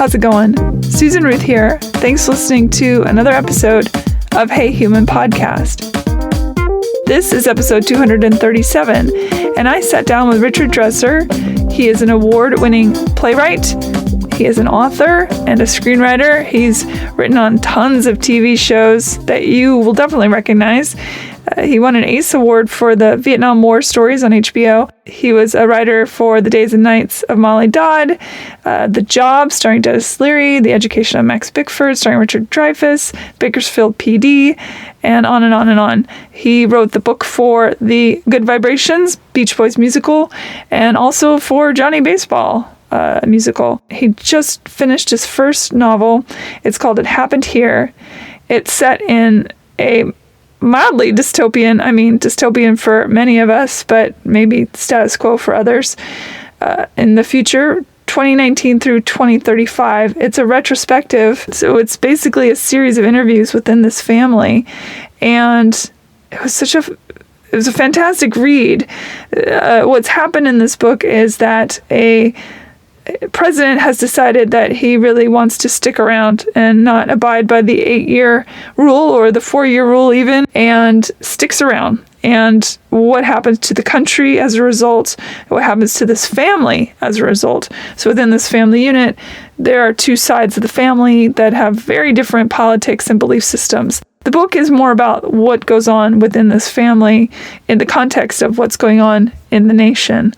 how's it going? Susan Ruth here. Thanks for listening to another episode of Hey Human Podcast. This is episode 237, and I sat down with Richard Dresser. He is an award-winning playwright. He is an author and a screenwriter. He's written on tons of TV shows that you will definitely recognize. He won an ACE Award for the Vietnam War stories on HBO. He was a writer for The Days and Nights of Molly Dodd, The Job, starring Dennis Leary, The Education of Max Bickford, starring Richard Dreyfuss, Bakersfield PD, and on and on and on. He wrote the book for the Good Vibrations, Beach Boys musical, and also for Johnny Baseball musical. He just finished his first novel. It's called It Happened Here. It's set in a mildly dystopian for many of us, but maybe status quo for others. In the future, 2019 through 2035, it's a retrospective. So it's basically a series of interviews within this family. And it was a fantastic read. What's happened in this book is that a president has decided that he really wants to stick around and not abide by the 8-year rule or the 4-year rule even, and sticks around. And what happens to the country as a result? What happens to this family as a result? So within this family unit, there are two sides of the family that have very different politics and belief systems. The book is more about what goes on within this family in the context of what's going on in the nation.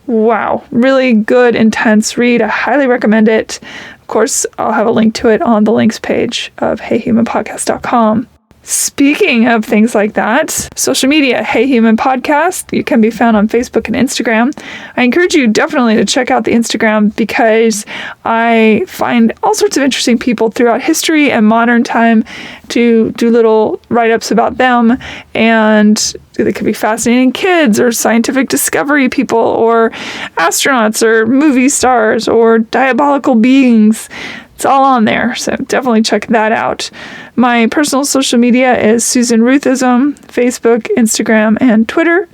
Wow, really good, intense read. I highly recommend it. Of course, I'll have a link to it on the links page of heyhumanpodcast.com. Speaking of things like that, social media, Hey Human Podcast. You can be found on Facebook and Instagram. I encourage you definitely to check out the Instagram because I find all sorts of interesting people throughout history and modern time to do little write-ups about them. And they could be fascinating kids or scientific discovery people or astronauts or movie stars or diabolical beings. It's all on there, so definitely check that out. My personal social media is Susan Ruthism, Facebook, Instagram, and Twitter.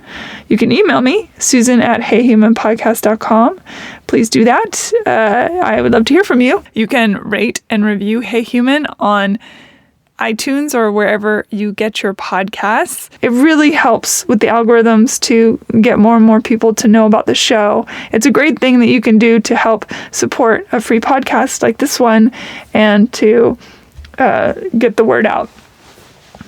You can email me, susan@heyhumanpodcast.com. Please do that. I would love to hear from you. You can rate and review Hey Human on iTunes or wherever you get your podcasts. It really helps with the algorithms to get more and more people to know about the show. It's a great thing that you can do to help support a free podcast like this one and to get the word out.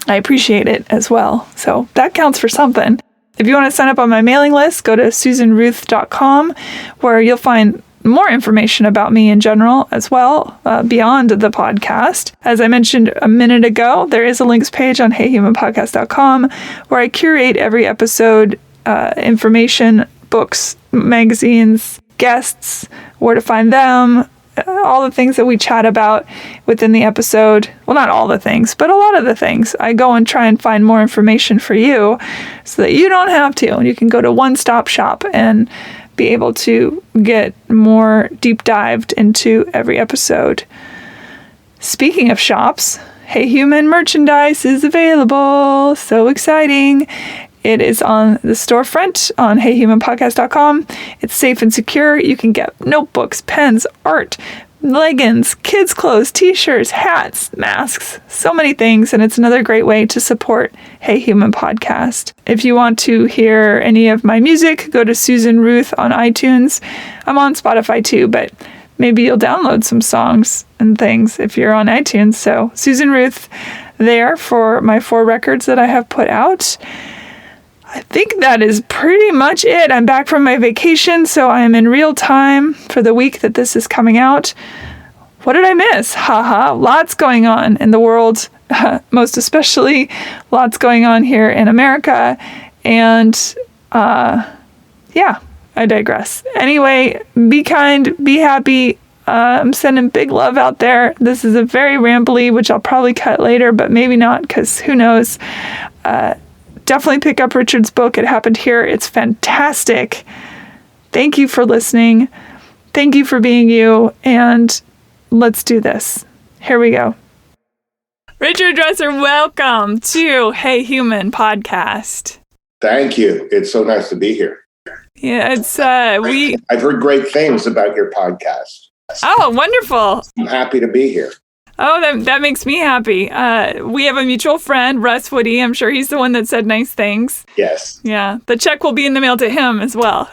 I appreciate it as well. So that counts for something. If you want to sign up on my mailing list, go to susanruth.com where you'll find more information about me in general as well, beyond the podcast. As I mentioned a minute ago, there is a links page on heyhumanpodcast.com where I curate every episode information, books, magazines, guests, where to find them, all the things that we chat about within the episode. Well, not all the things, but a lot of the things. I go and try and find more information for you so that you don't have to. And you can go to one-stop shop and be able to get more deep dived into every episode. Speaking of shops, Hey Human merchandise is available. So exciting. It is on the storefront on heyhumanpodcast.com. It's safe and secure. You can get notebooks, pens, art, leggings, kids' clothes, t-shirts, hats, masks, so many things. And it's another great way to support Hey Human Podcast. If you want to hear any of my music, go to Susan Ruth on iTunes. I'm on Spotify too, but maybe you'll download some songs and things if you're on iTunes. So Susan Ruth there for my 4 records that I have put out. I think that is pretty much it. I'm back from my vacation, so I am in real time for the week that this is coming out. What did I miss? Haha, lots going on in the world, most especially lots going on here in America. And yeah, I digress. Anyway, be kind, be happy. I'm sending big love out there. This is a very rambly, which I'll probably cut later, but maybe not, because who knows. Definitely pick up Richard's book. It Happened Here. It's fantastic. Thank you for listening. Thank you for being you. And let's do this. Here we go. Richard Dresser, welcome to Hey Human Podcast. Thank you. It's so nice to be here. Yeah, it's I've heard great things about your podcast. Oh, wonderful. I'm happy to be here. Oh, that makes me happy. We have a mutual friend, Russ Woody. I'm sure he's the one that said nice things. Yes. Yeah. The check will be in the mail to him as well.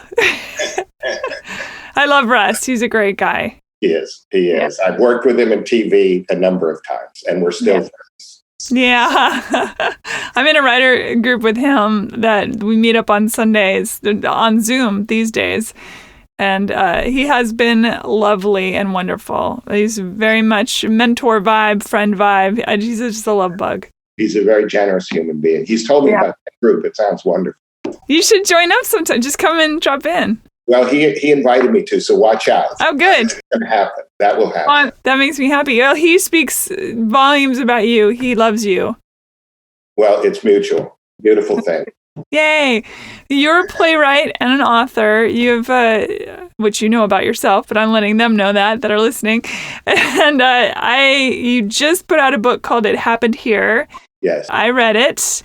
I love Russ. He's a great guy. He is. I've worked with him in TV a number of times, and we're still friends. Yeah. I'm in a writer group with him that we meet up on Sundays on Zoom these days. And he has been lovely and wonderful. He's very much mentor vibe, friend vibe. He's just a love bug. He's a very generous human being. He's told me about that group. It sounds wonderful. You should join up sometime. Just come and drop in. Well, he invited me to, so watch out. Oh, good. It's going to happen. That will happen. That makes me happy. Well, he speaks volumes about you. He loves you. Well, it's mutual. Beautiful thing. Yay. You're a playwright and an author. You've, which you know about yourself, but I'm letting them know that are listening. And you just put out a book called It Happened Here. Yes. I read it,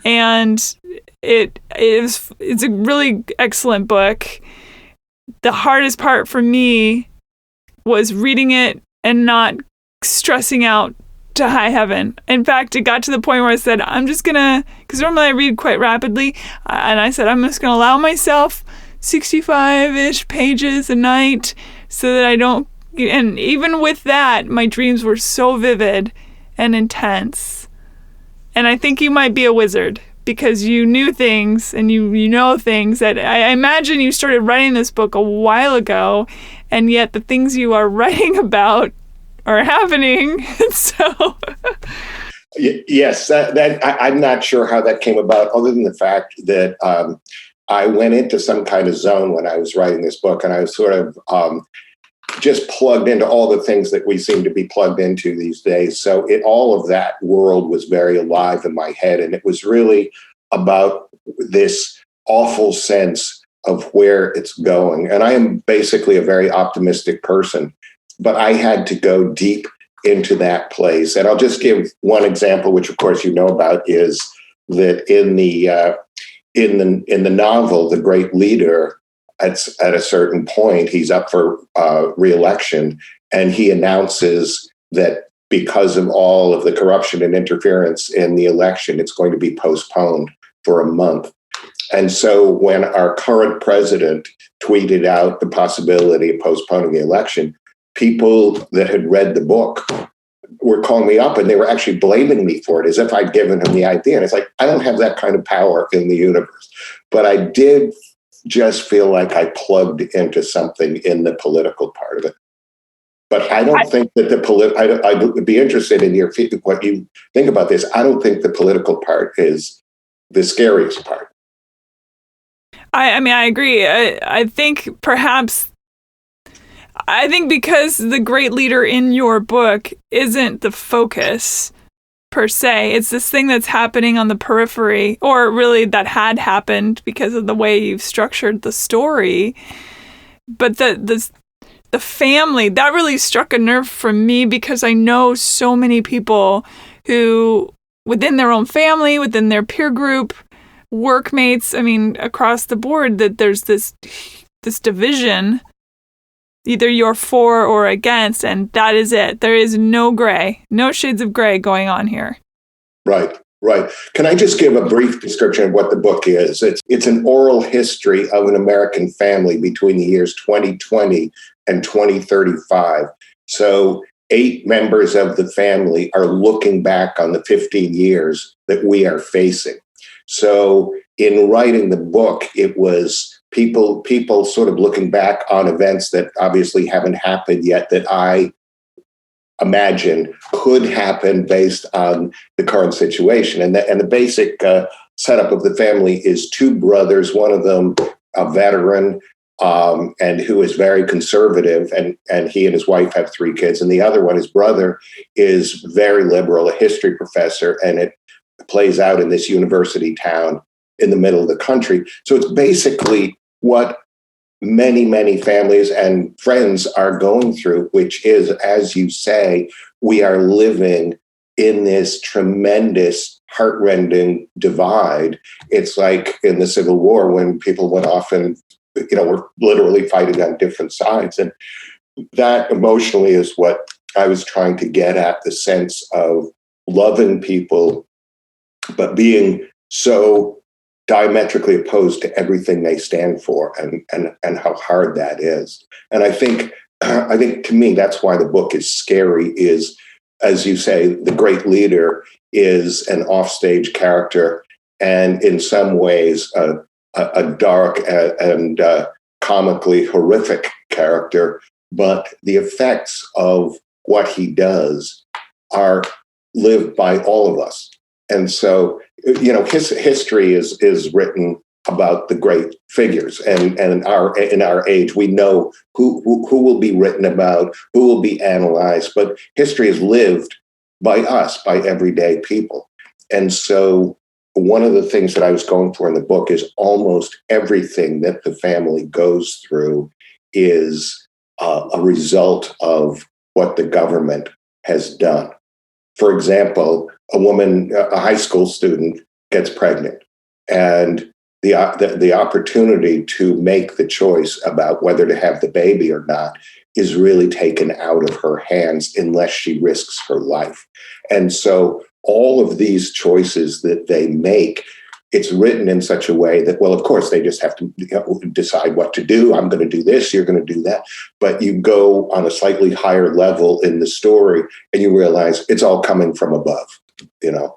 and it's a really excellent book. The hardest part for me was reading it and not stressing out to high heaven. In fact, it got to the point where I said, I'm just going to, because normally I read quite rapidly, and I said, I'm just going to allow myself 65-ish pages a night so that I don't, and even with that, my dreams were so vivid and intense. And I think you might be a wizard because you knew things and you know things that I imagine you started writing this book a while ago, and yet the things you are writing about are happening. So yes, that I'm not sure how that came about, other than the fact that I went into some kind of zone when I was writing this book, and I was sort of just plugged into all the things that we seem to be plugged into these days. So all of that world was very alive in my head, and it was really about this awful sense of where it's going. And I am basically a very optimistic person, but I had to go deep into that place. And I'll just give one example, which of course you know about, is that in the novel, The Great Leader, at a certain point, he's up for re-election, and he announces that because of all of the corruption and interference in the election, it's going to be postponed for a month. And so when our current president tweeted out the possibility of postponing the election, people that had read the book were calling me up, and they were actually blaming me for it as if I'd given him the idea. And it's like, I don't have that kind of power in the universe. But I did just feel like I plugged into something in the political part of it. But I don't think that I would be interested in what you think about this. I don't think the political part is the scariest part. I mean, I agree. I think because the great leader in your book isn't the focus per se, it's this thing that's happening on the periphery, or really that had happened because of the way you've structured the story. But the family, that really struck a nerve for me, because I know so many people who, within their own family, within their peer group, workmates, I mean, across the board, that there's this division. Either you're for or against, and that is it. There is no gray, no shades of gray going on here. Right. Can I just give a brief description of what the book is? It's an oral history of an American family between the years 2020 and 2035. So 8 members of the family are looking back on the 15 years that we are facing. So in writing the book, it was people sort of looking back on events that obviously haven't happened yet, that I imagine could happen based on the current situation. And the basic setup of the family is 2 brothers, one of them a veteran, and who is very conservative, and he and his wife have 3 kids. And the other one, his brother, is very liberal, a history professor, and it plays out in this university town in the middle of the country. So it's basically what many, many families and friends are going through, which is, as you say, we are living in this tremendous, heartrending divide. It's like in the Civil War when people went off and, were literally fighting on different sides. And that emotionally is what I was trying to get at, the sense of loving people, but being so diametrically opposed to everything they stand for, and how hard that is. And I think to me, that's why the book is scary, is, as you say, the great leader is an offstage character, and in some ways a dark and comically horrific character, but the effects of what he does are lived by all of us. And so, his history is written about the great figures, and in our age, we know who will be written about, who will be analyzed, but history is lived by us, by everyday people. And so one of the things that I was going for in the book is almost everything that the family goes through is a result of what the government has done. For example, a high school student gets pregnant, and the opportunity to make the choice about whether to have the baby or not is really taken out of her hands unless she risks her life. And so all of these choices that they make, it's written in such a way that, well, of course, they just have to decide what to do. I'm going to do this, you're going to do that. But you go on a slightly higher level in the story and you realize it's all coming from above,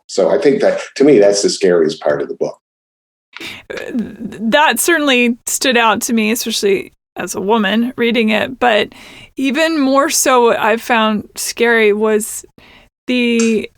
So I think that, to me, that's the scariest part of the book. That certainly stood out to me, especially as a woman reading it. But even more so, what I found scary was the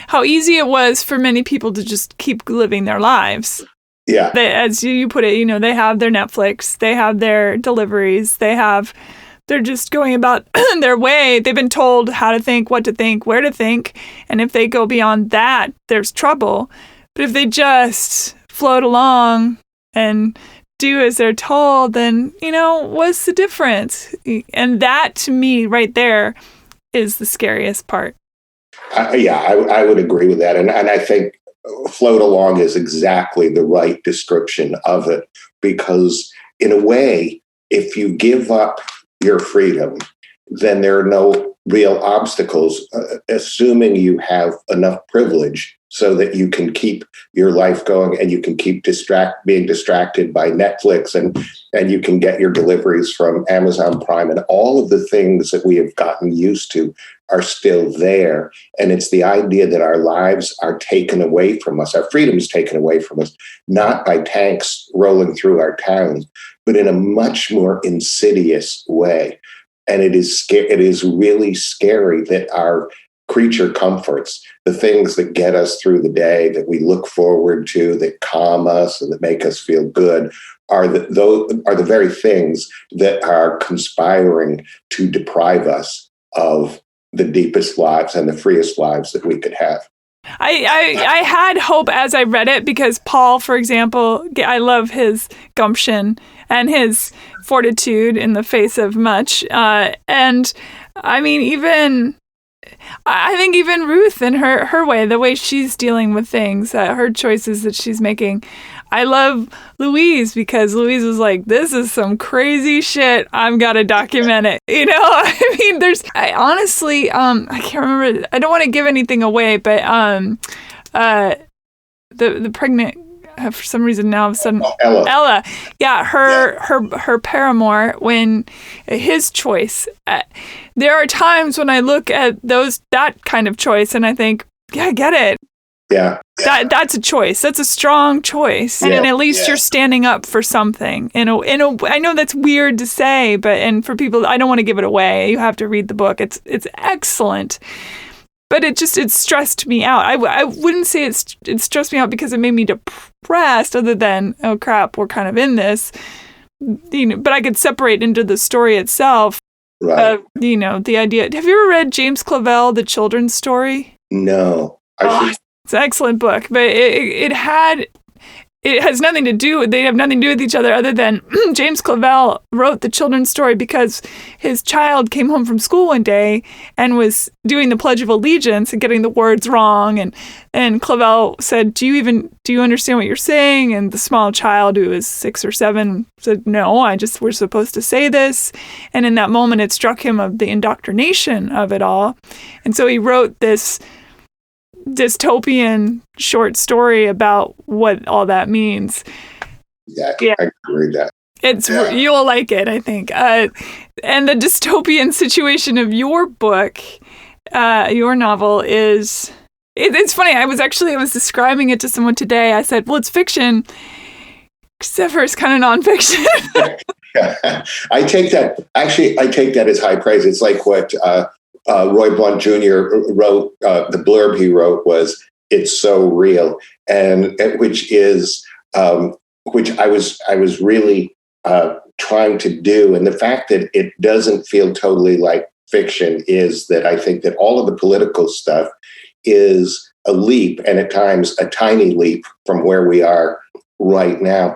how easy it was for many people to just keep living their lives. Yeah. As you put it, they have their Netflix, they have their deliveries, they're just going about their way. They've been told how to think, what to think, where to think. And if they go beyond that, there's trouble. But if they just float along and do as they're told, then, what's the difference? And that, to me, right there, is the scariest part. I would agree with that. And I think float along is exactly the right description of it, because in a way, if you give up your freedom, then there are no real obstacles, assuming you have enough privilege so that you can keep your life going and you can keep being distracted by Netflix, and you can get your deliveries from Amazon Prime, and all of the things that we have gotten used to are still there. And it's the idea that our lives are taken away from us, our freedom is taken away from us, not by tanks rolling through our towns, but in a much more insidious way. And it is really scary that our creature comforts, the things that get us through the day, that we look forward to, that calm us and that make us feel good, are the very things that are conspiring to deprive us of the deepest lives and the freest lives that we could have. I had hope as I read it, because Paul, for example, I love his gumption and his fortitude in the face of much. And I mean, I think even Ruth in her way, the way she's dealing with things, her choices that she's making. I love Louise, because Louise was like, this is some crazy shit. I've got to document it. I mean, I honestly, I can't remember. I don't want to give anything away, but the pregnant, for some reason now, all of a sudden, Ella. Yeah, her paramour, when his choice. There are times when I look at that kind of choice and I think, yeah, I get it. Yeah. That's a choice. That's a strong choice. Yeah. And at least you're standing up for something. I know that's weird to say, and for people, I don't want to give it away. You have to read the book. It's excellent. But it stressed me out. I wouldn't say it stressed me out because it made me depressed, other than, oh crap, we're kind of in this. But I could separate into the story itself. Right. The idea. Have you ever read James Clavell, The Children's Story? No. It's an excellent book, but it had it has nothing to do, they have nothing to do with each other than James Clavell wrote the children's story because his child came home from school one day and was doing the Pledge of Allegiance and getting the words wrong. And Clavell said, do you understand what you're saying? And the small child, who was 6 or 7, said, no, we're supposed to say this. And in that moment, it struck him of the indoctrination of it all. And so he wrote this dystopian short story about what all that means. Yeah, I can read that. You'll like it, I think. And the dystopian situation of your book, your novel is, it's funny. I was describing it to someone today. I said, well, it's fiction, except for it's kind of nonfiction. I take that as high praise. It's like what Roy Blunt Jr. wrote. The blurb he wrote was, "It's so real," and which I was really trying to do. And the fact that it doesn't feel totally like fiction is that I think that all of the political stuff is a leap, and at times a tiny leap from where we are right now.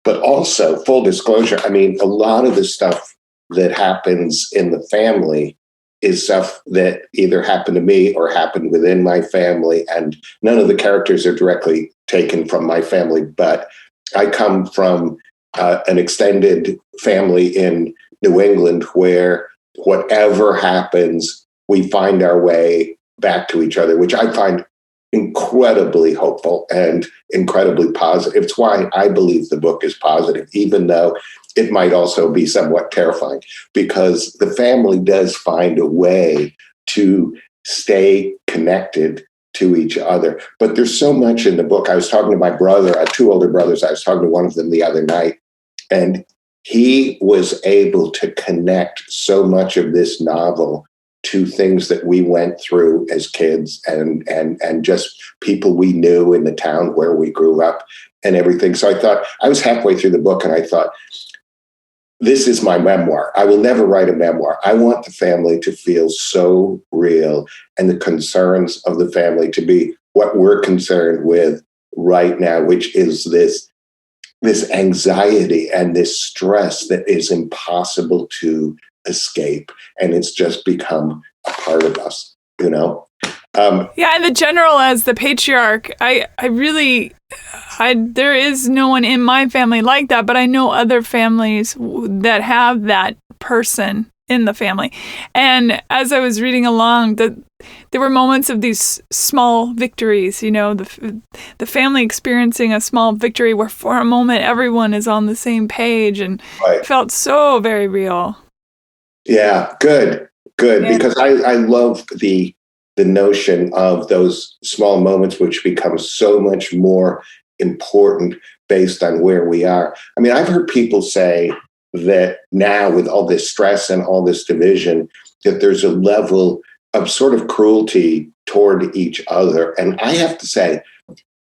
But also, full disclosure, I mean, a lot of the stuff that happens in the family is stuff that either happened to me or happened within my family. And none of the characters are directly taken from my family, but I come from an extended family in New England where whatever happens, we find our way back to each other, which I find incredibly hopeful and incredibly positive. It's why I believe the book is positive, even though it might also be somewhat terrifying, because the family does find a way to stay connected to each other. But there's so much in the book. I was talking to my brother, I have 2 older brothers. I was talking to one of them the other night, and he was able to connect so much of this novel to things that we went through as kids and just people we knew in the town where we grew up and everything. So I thought, I was halfway through the book and I thought, this is my memoir. I will never write a memoir. I want the family to feel so real and the concerns of the family to be what we're concerned with right now, which is this anxiety and this stress that is impossible to escape. And it's just become a part of us, you know? And the general as the patriarch, there is no one in my family like that, but I know other families that have that person in the family. And as I was reading along, there were moments of these small victories, you know, the family experiencing a small victory where for a moment everyone is on the same page, and it felt so very real. Yeah, good. Yeah. Because I love the notion of those small moments which become so much more important based on where we are. I mean, I've heard people say that now with all this stress and all this division, that there's a level of sort of cruelty toward each other. And I have to say,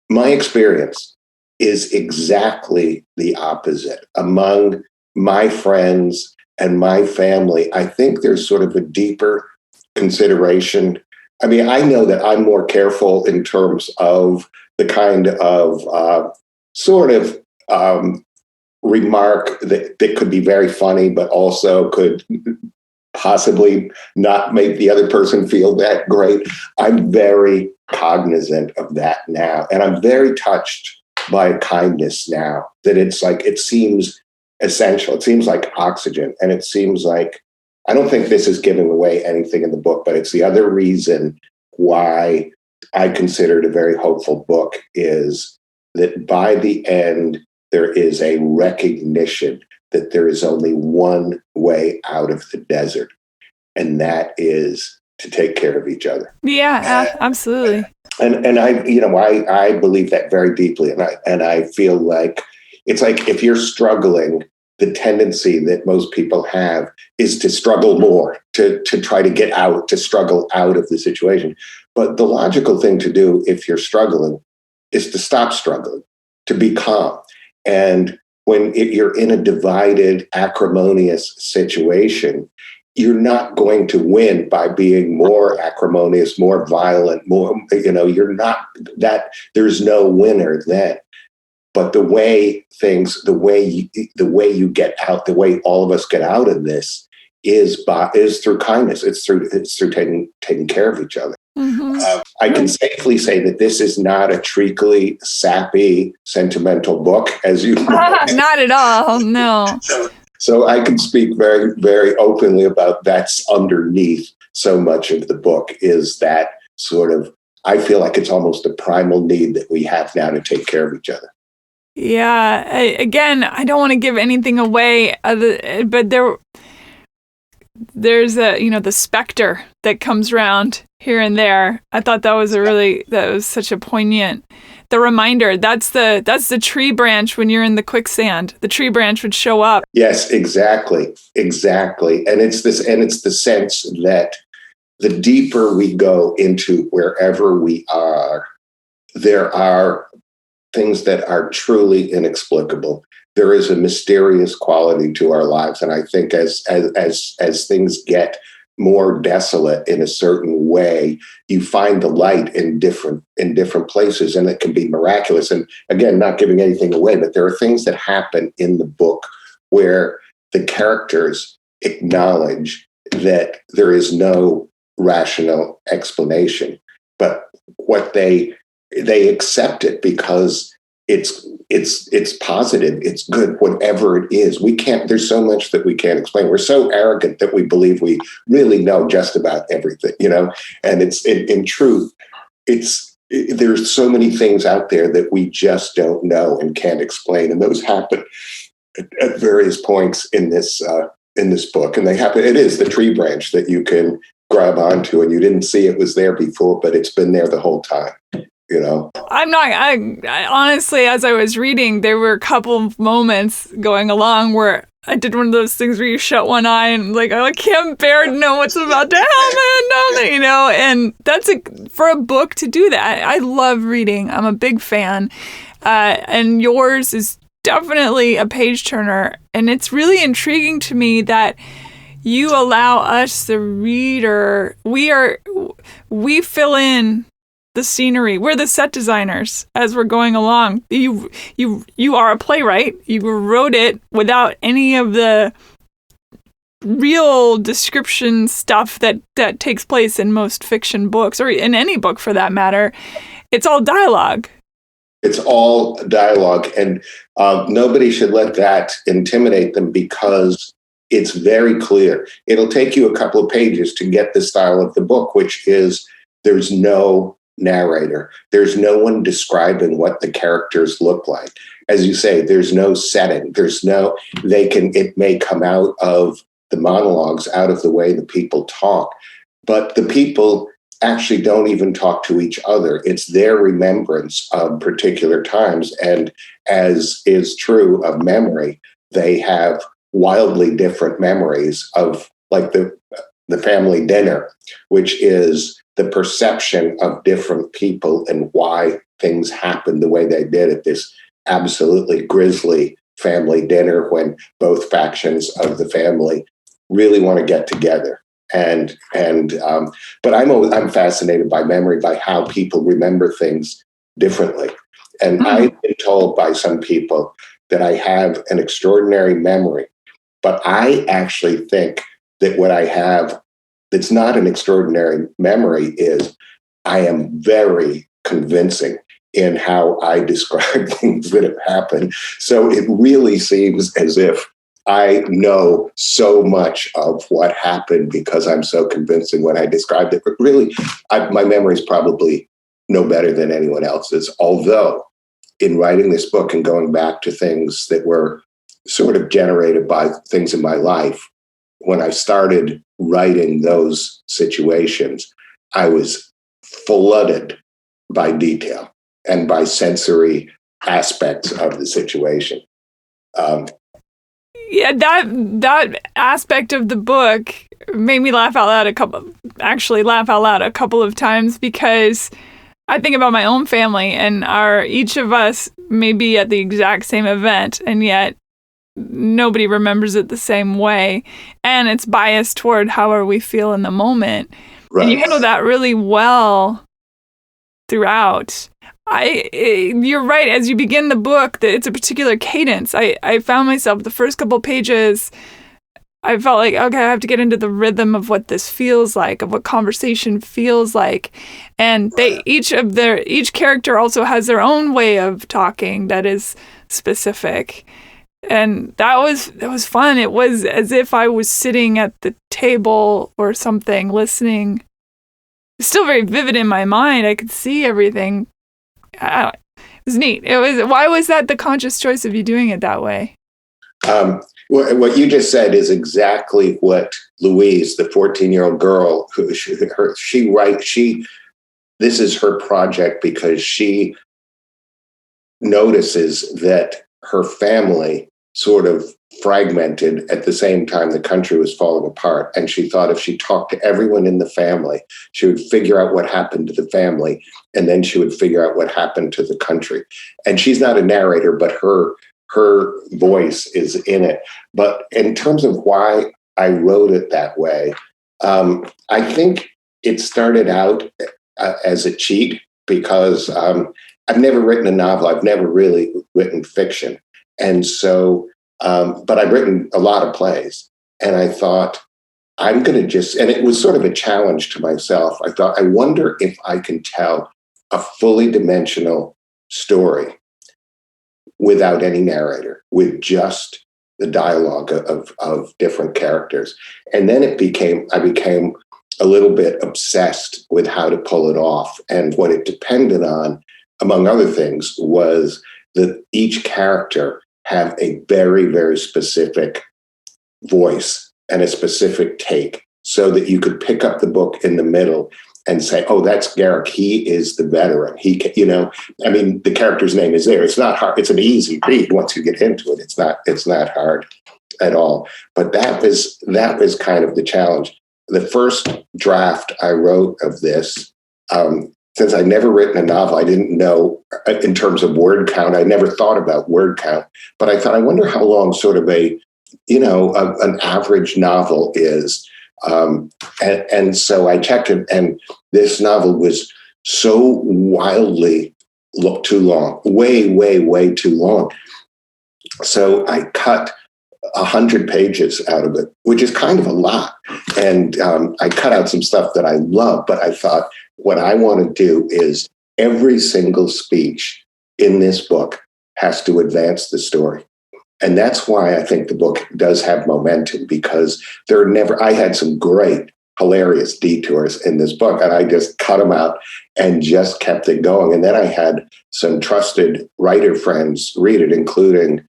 my experience is exactly the opposite. Among my friends and my family, I think there's sort of a deeper consideration. I mean, I know that I'm more careful in terms of the kind of remark that could be very funny, but also could possibly not make the other person feel that great. I'm very cognizant of that now. And I'm very touched by kindness now, that it's like, it seems essential. It seems like oxygen. And it seems like, I don't think this is giving away anything in the book, but it's the other reason why I consider it a very hopeful book, is that by the end, there is a recognition that there is only one way out of the desert, and that is to take care of each other. Yeah, absolutely. And I believe that very deeply, and I feel like it's like if you're struggling, the tendency that most people have is to struggle more, to try to get out, to struggle out of the situation. But the logical thing to do if you're struggling is to stop struggling, to be calm. And when you're in a divided, acrimonious situation, you're not going to win by being more acrimonious, more violent, more, you're not that, there's no winner then. But the way you get out, the way all of us get out of this is through kindness. It's through taking care of each other. Mm-hmm. I can safely say that this is not a treacly, sappy, sentimental book, as you know. Not at all. No. So I can speak very, very openly about that's underneath so much of the book, is that sort of, I feel like it's almost a primal need that we have now to take care of each other. Yeah. I don't want to give anything away, but there's the specter that comes around here and there. I thought that was such a poignant, the reminder. That's the tree branch when you're in the quicksand. The tree branch would show up. Yes, exactly. And it's the sense that the deeper we go into wherever we are, there are things that are truly inexplicable. There is a mysterious quality to our lives. And I think as things get more desolate in a certain way, you find the light in different places, and it can be miraculous. And again, not giving anything away, but there are things that happen in the book where the characters acknowledge that there is no rational explanation, but what they accept it because it's positive, it's good, whatever it is. There's so much that we can't explain. We're so arrogant that we believe we really know just about everything, and it's in truth, there's so many things out there that we just don't know and can't explain. And those happen at various points in this book. And it is the tree branch that you can grab onto, and you didn't see it was there before, but it's been there the whole time. I honestly, as I was reading, there were a couple of moments going along where I did one of those things where you shut one eye and I can't bear to know what's about to happen, and that's for a book to do that. I love reading. I'm a big fan. And yours is definitely a page turner. And it's really intriguing to me that you allow us, the reader, we fill in the scenery. We're the set designers as we're going along. You are a playwright. You wrote it without any of the real description stuff that takes place in most fiction books, or in any book for that matter. It's all dialogue. It's all dialogue, and nobody should let that intimidate them, because it's very clear. It'll take you a couple of pages to get the style of the book, which is there's no narrator. There's no one describing what the characters look like. As you say, there's no setting. It may come out of the monologues, out of the way the people talk, but the people actually don't even talk to each other. It's their remembrance of particular times. And as is true of memory, they have wildly different memories of, like the family dinner, which is the perception of different people and why things happened the way they did at this absolutely grisly family dinner, when both factions of the family really want to get together. But I'm fascinated by memory, by how people remember things differently. And I've been told by some people that I have an extraordinary memory, but I actually think that what I have that's not an extraordinary memory is I am very convincing in how I describe things that have happened. So it really seems as if I know so much of what happened because I'm so convincing when I described it. But really, my memory is probably no better than anyone else's. Although in writing this book and going back to things that were sort of generated by things in my life, when I started writing those situations, I was flooded by detail and by sensory aspects of the situation. Yeah, that aspect of the book made me laugh out loud a couple of times, because I think about my own family, and each of us may be at the exact same event, and yet nobody remembers it the same way, and it's biased toward however we feel in the moment. Right. And you handle that really well throughout. You're right. As you begin the book, it's a particular cadence. I found myself the first couple pages, I felt like, okay, I have to get into the rhythm of what this feels like, of what conversation feels like. And each character also has their own way of talking that is specific. And that was fun. It was as if I was sitting at the table or something, listening. It's still very vivid in my mind. I could see everything. It was neat. Why was that the conscious choice of you doing it that way? What you just said is exactly what Louise, the 14-year-old girl, this is her project because she notices that her family sort of fragmented at the same time the country was falling apart. And she thought if she talked to everyone in the family, she would figure out what happened to the family, and then she would figure out what happened to the country. And she's not a narrator, but her voice is in it. But in terms of why I wrote it that way, I think it started out as a cheat because I've never written a novel. I've never really written fiction. And so, but I've written a lot of plays. And I thought, I'm going to and it was sort of a challenge to myself. I thought, I wonder if I can tell a fully dimensional story without any narrator, with just the dialogue of different characters. And then I became a little bit obsessed with how to pull it off. And what it depended on, among other things, was that each character have a very, very specific voice and a specific take, so that you could pick up the book in the middle and say, oh, that's Garrick. He is the veteran. He can, the character's name is there. It's not hard. It's an easy read once you get into it. It's not hard at all. But that was kind of the challenge. The first draft I wrote of this, since I'd never written a novel, I didn't know in terms of word count. I never thought about word count, but I thought, I wonder how long sort of an average novel is. And so I checked it, and this novel was so wildly too long, way, way, way too long. So I cut 100 pages out of it, which is kind of a lot. And I cut out some stuff that I love, but I thought what I want to do is every single speech in this book has to advance the story. And that's why I think the book does have momentum, because I had some great, hilarious detours in this book, and I just cut them out and just kept it going. And then I had some trusted writer friends read it, including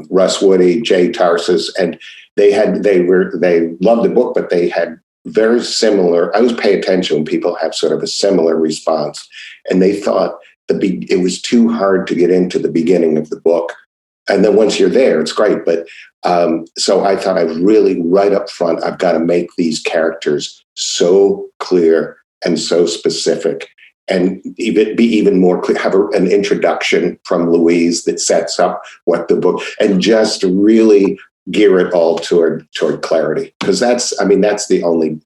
Russ Woody, Jay Tarsus, and they loved the book, but they had very similar. I always pay attention when people have sort of a similar response, and they thought it was too hard to get into the beginning of the book. And then once you're there, it's great. But so I thought right up front, I've got to make these characters so clear and so specific, and be even more clear, have an introduction from Louise that sets up what the book, and just really gear it all toward clarity. Because that's the only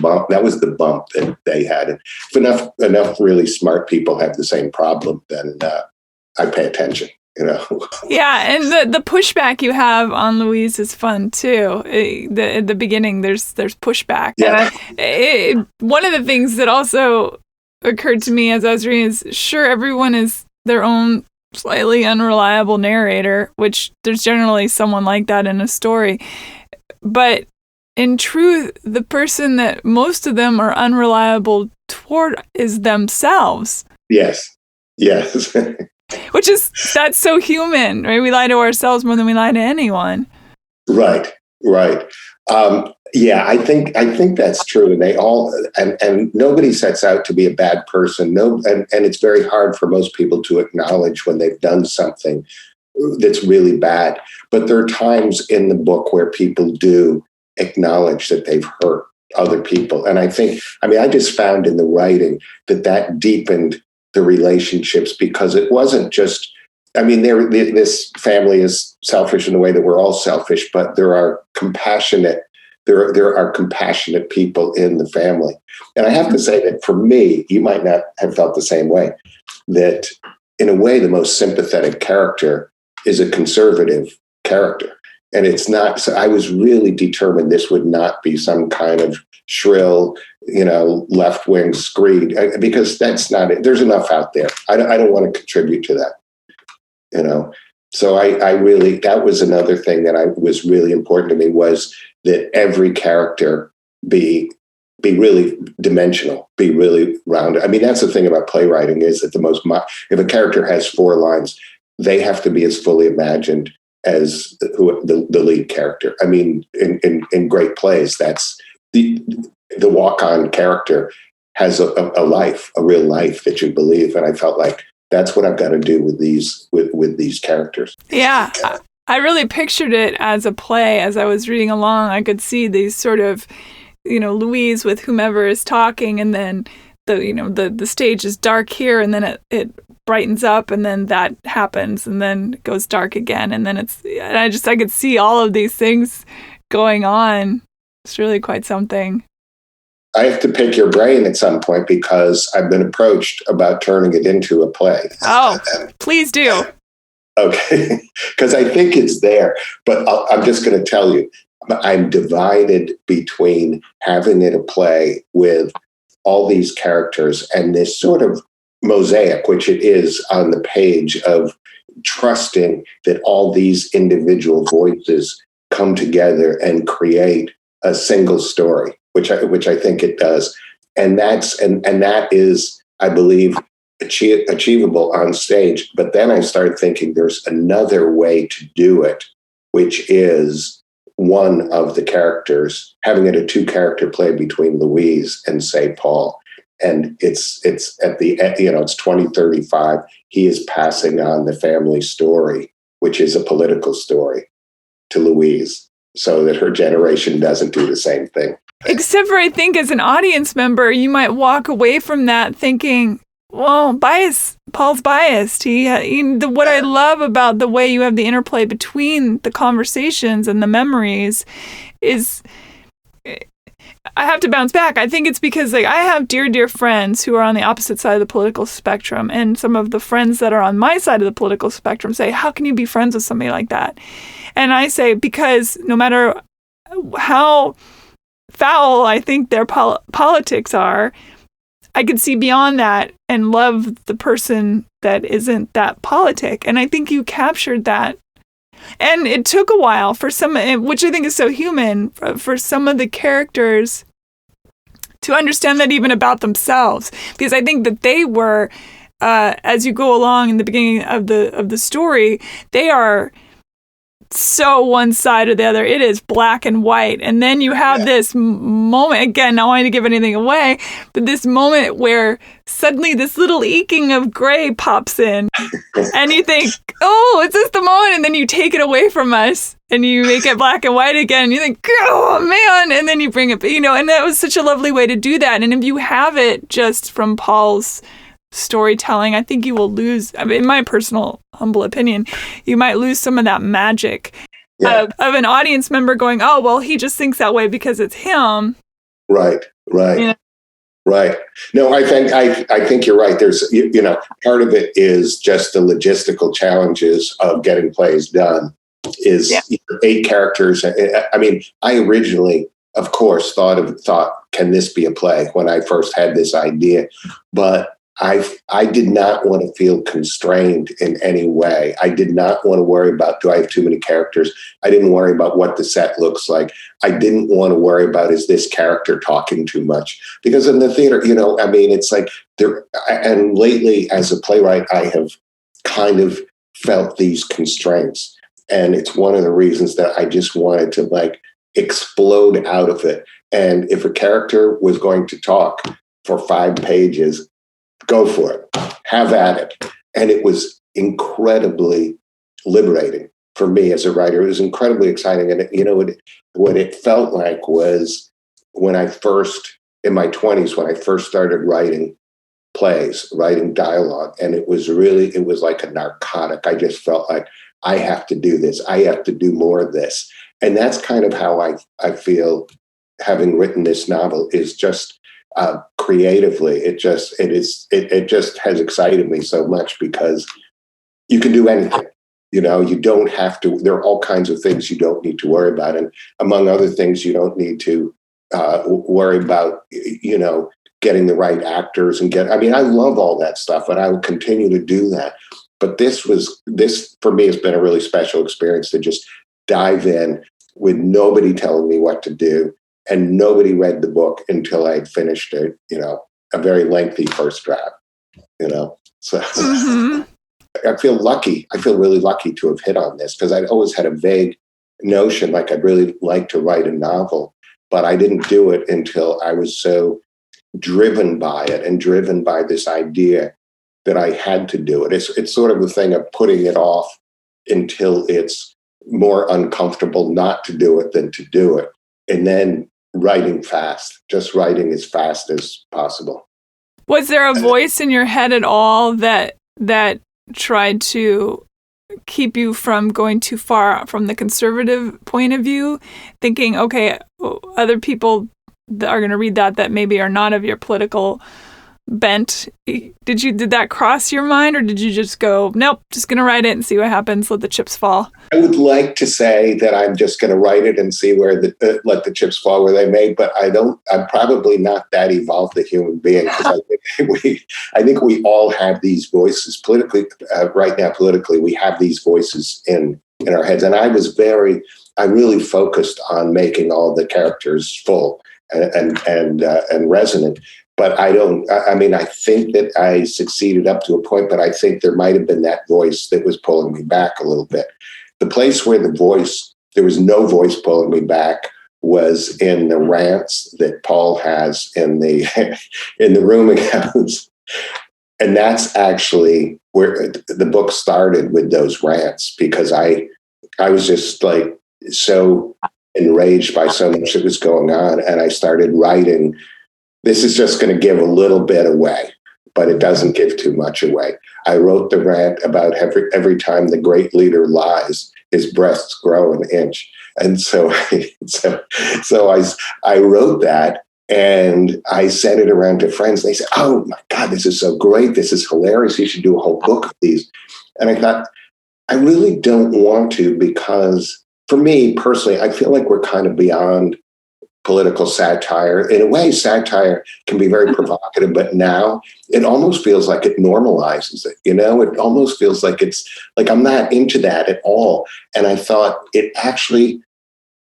bump. That was the bump that they had. And if enough really smart people have the same problem, then I pay attention. Yeah, and the pushback you have on Louise is fun too. At the beginning, there's pushback. Yeah. And one of the things that also occurred to me as I was reading is, sure, everyone is their own slightly unreliable narrator, which there's generally someone like that in a story. But in truth, the person that most of them are unreliable toward is themselves. Yes. That's so human, right? We lie to ourselves more than we lie to anyone. Right. Yeah, I think that's true. And they all, and nobody sets out to be a bad person. And it's very hard for most people to acknowledge when they've done something that's really bad. But there are times in the book where people do acknowledge that they've hurt other people. And I just found in the writing that deepened the relationships, because it wasn't just, this family is selfish in the way that we're all selfish, but there are compassionate people in the family. And I have to say that for me, you might not have felt the same way. that in a way, the most sympathetic character is a conservative character. And it's not, so I was really determined this would not be some kind of shrill, left-wing screed, because that's not it. There's enough out there. I don't want to contribute to that, So I really, that was another thing that was really important to me, was that every character be really dimensional, be really rounded. I mean, that's the thing about playwriting, is that if a character has 4 lines, they have to be as fully imagined as the lead character. I mean, in great plays, that's the walk-on character has a life, a real life that you believe. And I felt like that's what I've got to do with these characters. Yeah. I really pictured it as a play. As I was reading along, I could see these sort of, Louise with whomever is talking, and then the stage is dark here, and then it brightens up, and then that happens, and then it goes dark again, and then I could see all of these things going on. It's really quite something. I have to pick your brain at some point, because I've been approached about turning it into a play. Oh, please do. Okay, because I think it's there, but I'm just going to tell you, I'm divided between having it a play with all these characters and this sort of mosaic, which it is on the page, of trusting that all these individual voices come together and create a single story, which I think it does. And that is, I believe, achievable on stage. But then I started thinking there's another way to do it, which is one of the characters, having it a 2-character play between Louise and, say, Paul. And it's at the end, it's 2035. He is passing on the family story, which is a political story, to Louise, so that her generation doesn't do the same thing. Except for, I think, as an audience member, you might walk away from that thinking, well, Paul's biased. What I love about the way you have the interplay between the conversations and the memories is, I have to bounce back. I think it's because I have dear friends who are on the opposite side of the political spectrum, and some of the friends that are on my side of the political spectrum say, how can you be friends with somebody like that? And I say, because no matter how foul I think their politics are, I could see beyond that and love the person that isn't that politic. And I think you captured that. And it took a while for some, which I think is so human, for some of the characters to understand that even about themselves. Because I think that they were, as you go along in the beginning of the story, they are so one side or the other. It is black and white. And then you have this moment, again, not wanting to give anything away, but this moment where suddenly this little eking of gray pops in and you think, oh, is this the moment? And then you take it away from us and you make it black and white again. And you think, oh man. And then you bring it, and that was such a lovely way to do that. And if you have it just from Paul's storytelling, I think you will lose, in my personal humble opinion, you might lose some of that magic of an audience member going, oh, well, he just thinks that way because it's him. Right. Right. No, I think you're right. There's, part of it is just the logistical challenges of getting plays done. Is 8 characters. I mean, I originally, of course, thought, can this be a play when I first had this idea? But I did not want to feel constrained in any way. I did not want to worry about, do I have too many characters? I didn't worry about what the set looks like. I didn't want to worry about, is this character talking too much? Because in the theater, it's like there. And lately, as a playwright, I have kind of felt these constraints. And it's one of the reasons that I just wanted to explode out of it. And if a character was going to talk for 5 pages, go for it. Have at it. And it was incredibly liberating for me as a writer. It was incredibly exciting. And what it felt like was when I first, in my 20s, when I first started writing plays, writing dialogue, and it was like a narcotic. I just felt like, I have to do this. I have to do more of this. And that's kind of how I feel, having written this novel, is just, creatively. It just has excited me so much because you can do anything. You don't have to. There are all kinds of things you don't need to worry about, and among other things, you don't need to worry about. Getting the right actors and I mean, I love all that stuff, and I will continue to do that. But this for me has been a really special experience to just dive in with nobody telling me what to do, and nobody read the book until I'd finished it. A very lengthy first draft. So. Mm-hmm. I feel lucky. I feel really lucky to have hit on this because I'd always had a vague notion, like I'd really like to write a novel, but I didn't do it until I was so driven by it and driven by this idea that I had to do it. It's sort of the thing of putting it off until it's more uncomfortable not to do it than to do it. And then writing fast, just writing as fast as possible. Was there a voice in your head at all that tried to keep you from going too far from the conservative point of view, thinking, okay, other people that are going to read that maybe are not of your political bent? Did that cross your mind, or did you just go, nope, just going to write it and see what happens, let the chips fall? I would like to say that I'm just going to write it and see where let the chips fall where they may, but I'm probably not that evolved a human being, because I think we all have these voices politically. Right now, politically, we have these voices in our heads, and I really focused on making all the characters full and resonant. But I think that I succeeded up to a point, but I think there might have been that voice that was pulling me back a little bit. The place where there was no voice pulling me back was in the rants that Paul has in the rooming house. And that's actually where the book started, with those rants, because I was just like so enraged by so much that was going on. And I started writing. This is just going to give a little bit away, but it doesn't give too much away. I wrote the rant about every time the great leader lies, his breasts grow an inch. And so I wrote that, and I sent it around to friends. They said, "Oh my God, this is so great. This is hilarious. You should do a whole book of these." And I thought, I really don't want to, because for me personally, I feel like we're kind of beyond political satire. In a way, satire can be very provocative, but now it almost feels like it normalizes it. It almost feels like it's like I'm not into that at all. And I thought it actually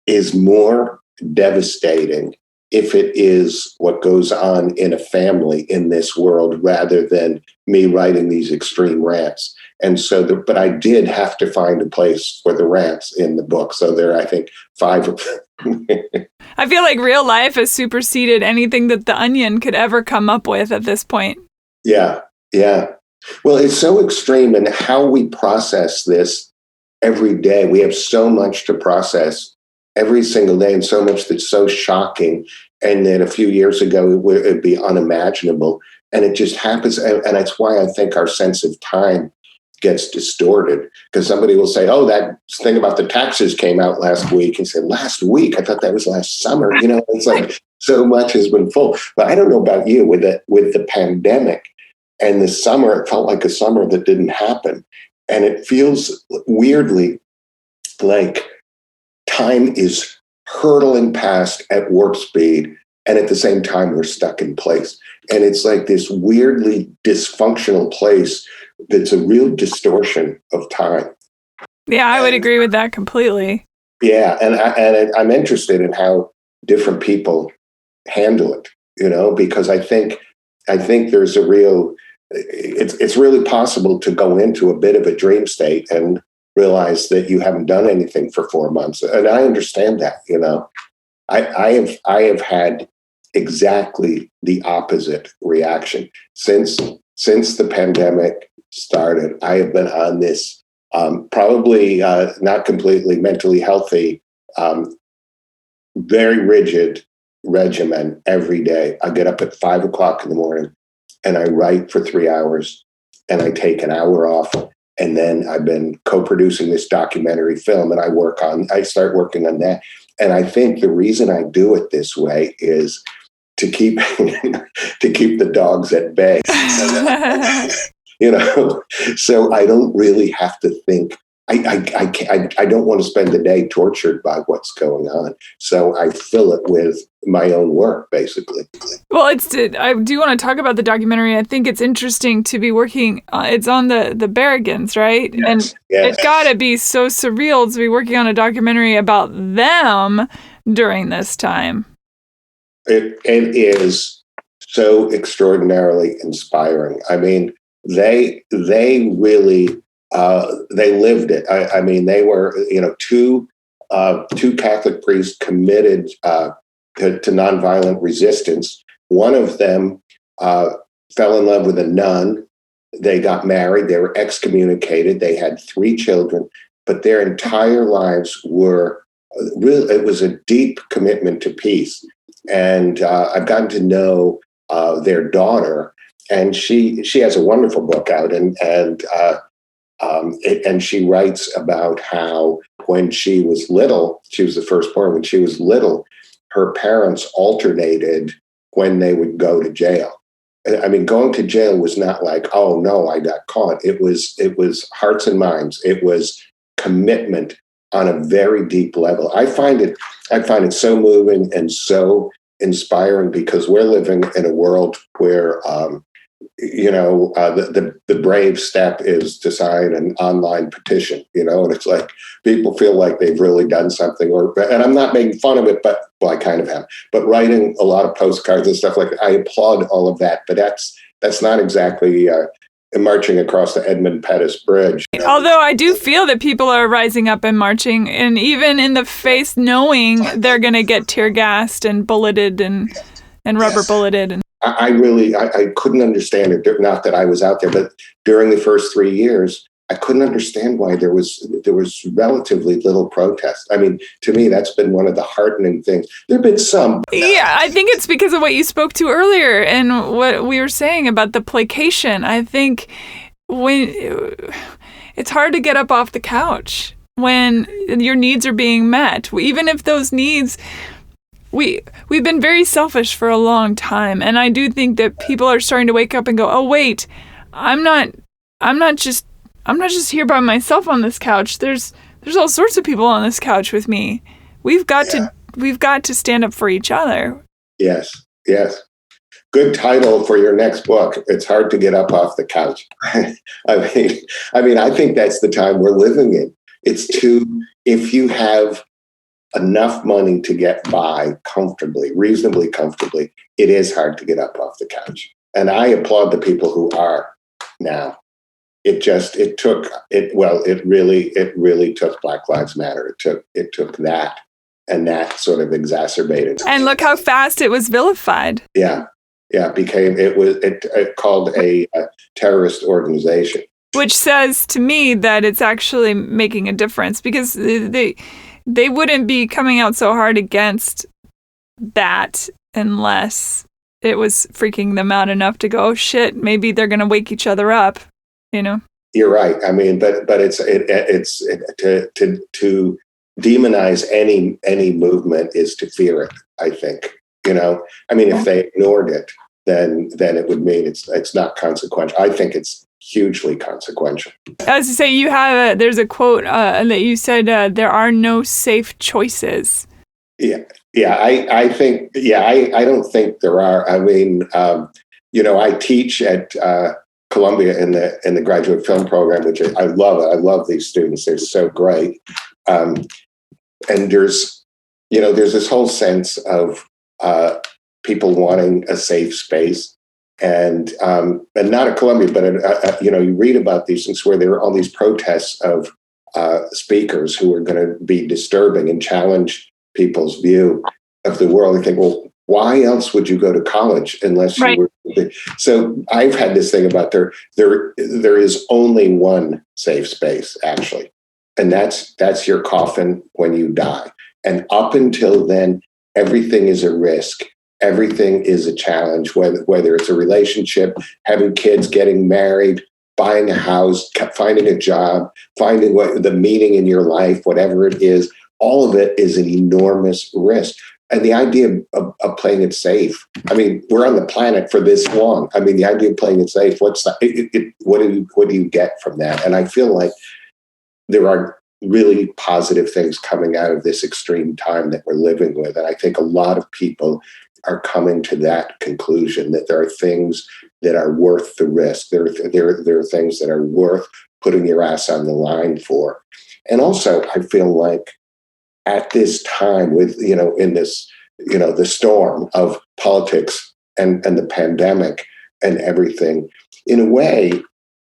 is more devastating if it is what goes on in a family in this world, rather than me writing these extreme rants. And so, but I did have to find a place for the rants in the book. So there are, I think, 5 of them. I feel like real life has superseded anything that The Onion could ever come up with at this point. Yeah. Well, it's so extreme in how we process this every day. We have so much to process every single day, and so much that's so shocking, and that a few years ago it would be unimaginable. And it just happens. And that's why I think our sense of time gets distorted, because somebody will say, "Oh, that thing about the taxes came out last week," and say, "Last week? I thought that was last summer." It's like so much has been full. But I don't know about you, with the pandemic and the summer, it felt like a summer that didn't happen. And it feels weirdly like time is hurtling past at warp speed, and at the same time we're stuck in place. And it's like this weirdly dysfunctional place that's a real distortion of time. Yeah, I would agree with that completely. Yeah, and I'm interested in how different people handle it, because I think there's a real, it's really possible to go into a bit of a dream state and realize that you haven't done anything for 4 months. And I understand that, I have had exactly the opposite reaction since the pandemic started. I have been on this probably not completely mentally healthy, very rigid regimen every day. I get up at 5 o'clock in the morning and I write for 3 hours, and I take an hour off. And then I've been co-producing this documentary film, and I start working on that. And I think the reason I do it this way is to keep to keep the dogs at bay. So I don't really have to think. I don't want to spend the day tortured by what's going on. So I fill it with my own work, basically. Well, I do want to talk about the documentary. I think it's interesting to be working. It's on the Berrigans, right? Yes, and yes. It's got to be so surreal to be working on a documentary about them during this time. It is so extraordinarily inspiring. I mean, they really they lived it. I mean, they were two Catholic priests committed to nonviolent resistance. One of them fell in love with a nun. They got married. They were excommunicated. They had 3 children, but their entire lives were really, it was a deep commitment to peace. And I've gotten to know their daughter, and she has a wonderful book out, and she writes about how when she was little, she was the firstborn. When she was little, her parents alternated when they would go to jail. I mean, going to jail was not like, oh no, I got caught. It was hearts and minds. It was commitment on a very deep level. I find it so moving and so inspiring, because we're living in a world where the brave step is to sign an online petition, and it's like people feel like they've really done something, and I'm not making fun of it, but I kind of am. But writing a lot of postcards and stuff like that, I applaud all of that, but that's not exactly marching across the Edmund Pettus Bridge. Although I do feel that people are rising up and marching, and even in the face, knowing they're going to get tear gassed and bulleted and rubber bulleted. And I couldn't understand it. Not that I was out there, but during the first 3 years, I couldn't understand why there was relatively little protest. I mean, to me, that's been one of the heartening things. There've been some. Yeah, I think it's because of what you spoke to earlier and what we were saying about the placation. I think when it's hard to get up off the couch when your needs are being met, even if those needs. We've been very selfish for a long time, and I do think that people are starting to wake up and go, "Oh wait, I'm not just here by myself on this couch. There's all sorts of people on this couch with me. We've got to stand up for each other." Yes. Good title for your next book. It's hard to get up off the couch. I mean, I think that's the time we're living in. If you have enough money to get by reasonably comfortably, it is hard to get up off the couch. And I applaud the people who are now. It really took Black Lives Matter. It took that, and that sort of exacerbated. And look how fast it was vilified. Yeah. It called a terrorist organization. Which says to me that it's actually making a difference, because they wouldn't be coming out so hard against that unless it was freaking them out enough to go, oh shit, maybe they're going to wake each other up, You're right. I mean, but it's to demonize any movement is to fear it, I think. I mean, if they ignored it, then it would mean it's not consequential. I think it's hugely consequential. As I say, there's a quote that you said, there are no safe choices. Yeah. I think, I don't think there are. I mean, I teach at Columbia in the graduate film program, which I love. I love these students. They're so great. And there's this whole sense of people wanting a safe space. And not at Columbia, but you read about these things where there are all these protests of speakers who are going to be disturbing and challenge people's view of the world. I think, well, why else would you go to college unless you were? So I've had this thing about there is only one safe space, actually, and that's your coffin when you die. And up until then, everything is a risk. Everything is a challenge, whether it's a relationship, having kids, getting married, buying a house, finding a job, finding the meaning in your life, whatever it is. All of it is an enormous risk. And the idea of playing it safe. I mean, we're on the planet for this long. I mean, the idea of playing it safe. What do you get from that? And I feel like there are really positive things coming out of this extreme time that we're living with. And I think a lot of people are coming to that conclusion, that there are things that are worth the risk. There are things that are worth putting your ass on the line for. And also, I feel like at this time with, in this, the storm of politics and the pandemic and everything, in a way,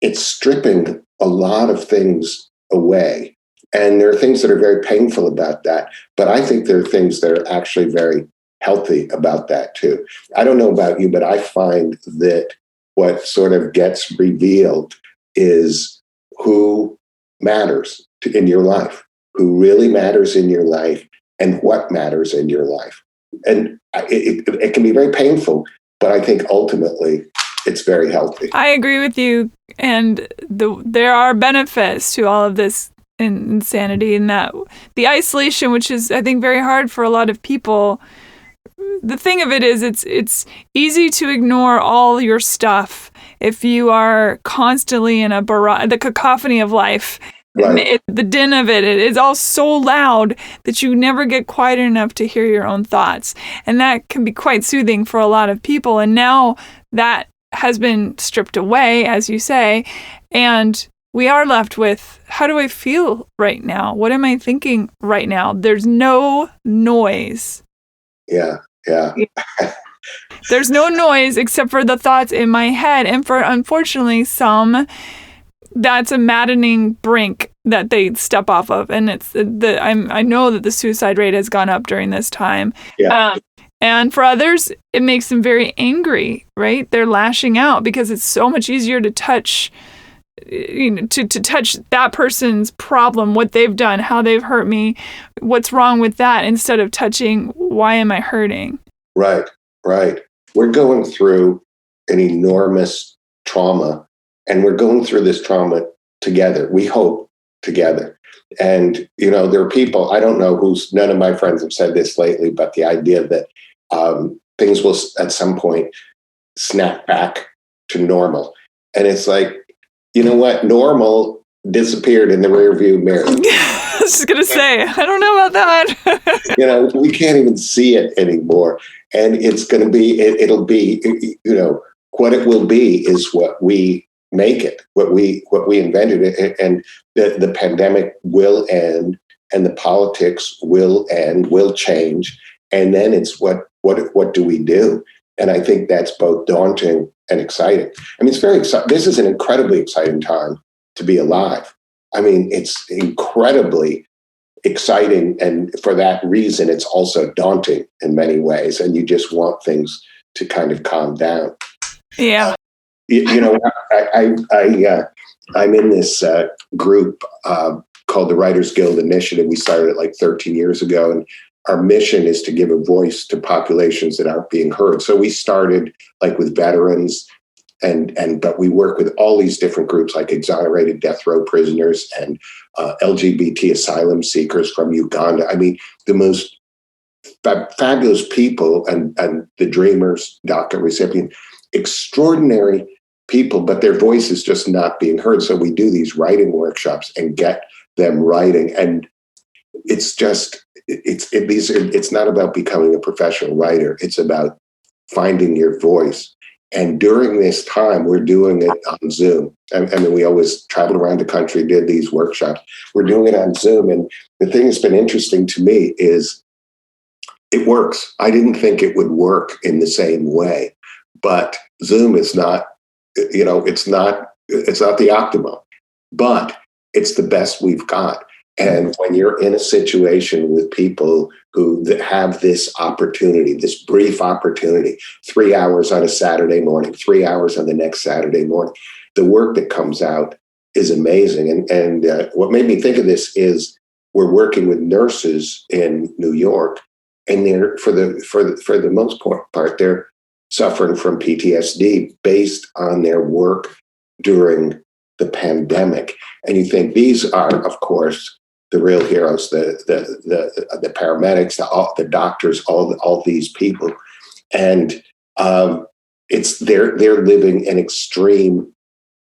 it's stripping a lot of things away. And there are things that are very painful about that. But I think there are things that are actually very healthy about that too. I don't know about you, but I find that what sort of gets revealed is who matters in your life, who really matters in your life, and what matters in your life. And it can be very painful, but I think ultimately it's very healthy. I agree with you. And there are benefits to all of this insanity, and that the isolation, which is, I think, very hard for a lot of people. The thing of it is, it's easy to ignore all your stuff if you are constantly in the cacophony of life. Right. The din of it is all so loud that you never get quiet enough to hear your own thoughts. And that can be quite soothing for a lot of people. And now that has been stripped away, as you say, and we are left with, how do I feel right now? What am I thinking right now? There's no noise. Yeah. There's no noise except for the thoughts in my head. And for, unfortunately, some, that's a maddening brink that they step off of. And I know that the suicide rate has gone up during this time. Yeah. And for others, it makes them very angry, right? They're lashing out because it's so much easier to touch, to touch that person's problem, what they've done, how they've hurt me, what's wrong with that, instead of touching, why am I hurting? Right. We're going through an enormous trauma, and we're going through this trauma together. We hope together. And, there are people, I don't know none of my friends have said this lately, but the idea that things will at some point snap back to normal. And it's like, you know what? Normal disappeared in the rearview mirror. I was just going to say, I don't know about that. We can't even see it anymore. And it's going to be, it'll be, what it will be is what we make it, what we invented it. And the pandemic will end, and the politics will end, will change. And then it's what do we do? And I think that's both daunting and exciting. I mean, it's very exciting. This is an incredibly exciting time to be alive. I mean, it's incredibly exciting. And for that reason, it's also daunting in many ways. And you just want things to kind of calm down. Yeah. I'm in this group called the Writers Guild Initiative. We started it like 13 years ago. And our mission is to give a voice to populations that aren't being heard. So we started like with veterans, but we work with all these different groups like exonerated death row prisoners and LGBT asylum seekers from Uganda. I mean, the most fabulous people and the dreamers, DACA recipient, extraordinary people, but their voice is just not being heard. So we do these writing workshops and get them writing. And it's not about becoming a professional writer. It's about finding your voice. And during this time, we're doing it on Zoom. I mean, we always traveled around the country, did these workshops. We're doing it on Zoom. And the thing that's been interesting to me is it works. I didn't think it would work in the same way, but Zoom is not, it's not the optimum, but it's the best we've got. And when you're in a situation with people who have this opportunity, this brief opportunity, 3 hours on a Saturday morning, 3 hours on the next Saturday morning, the work that comes out is amazing. And what made me think of this is we're working with nurses in New York, and they're for the most part, they're suffering from PTSD based on their work during the pandemic. And you think these are, of course, the real heroes, the paramedics, the doctors, all these people, and they're living an extreme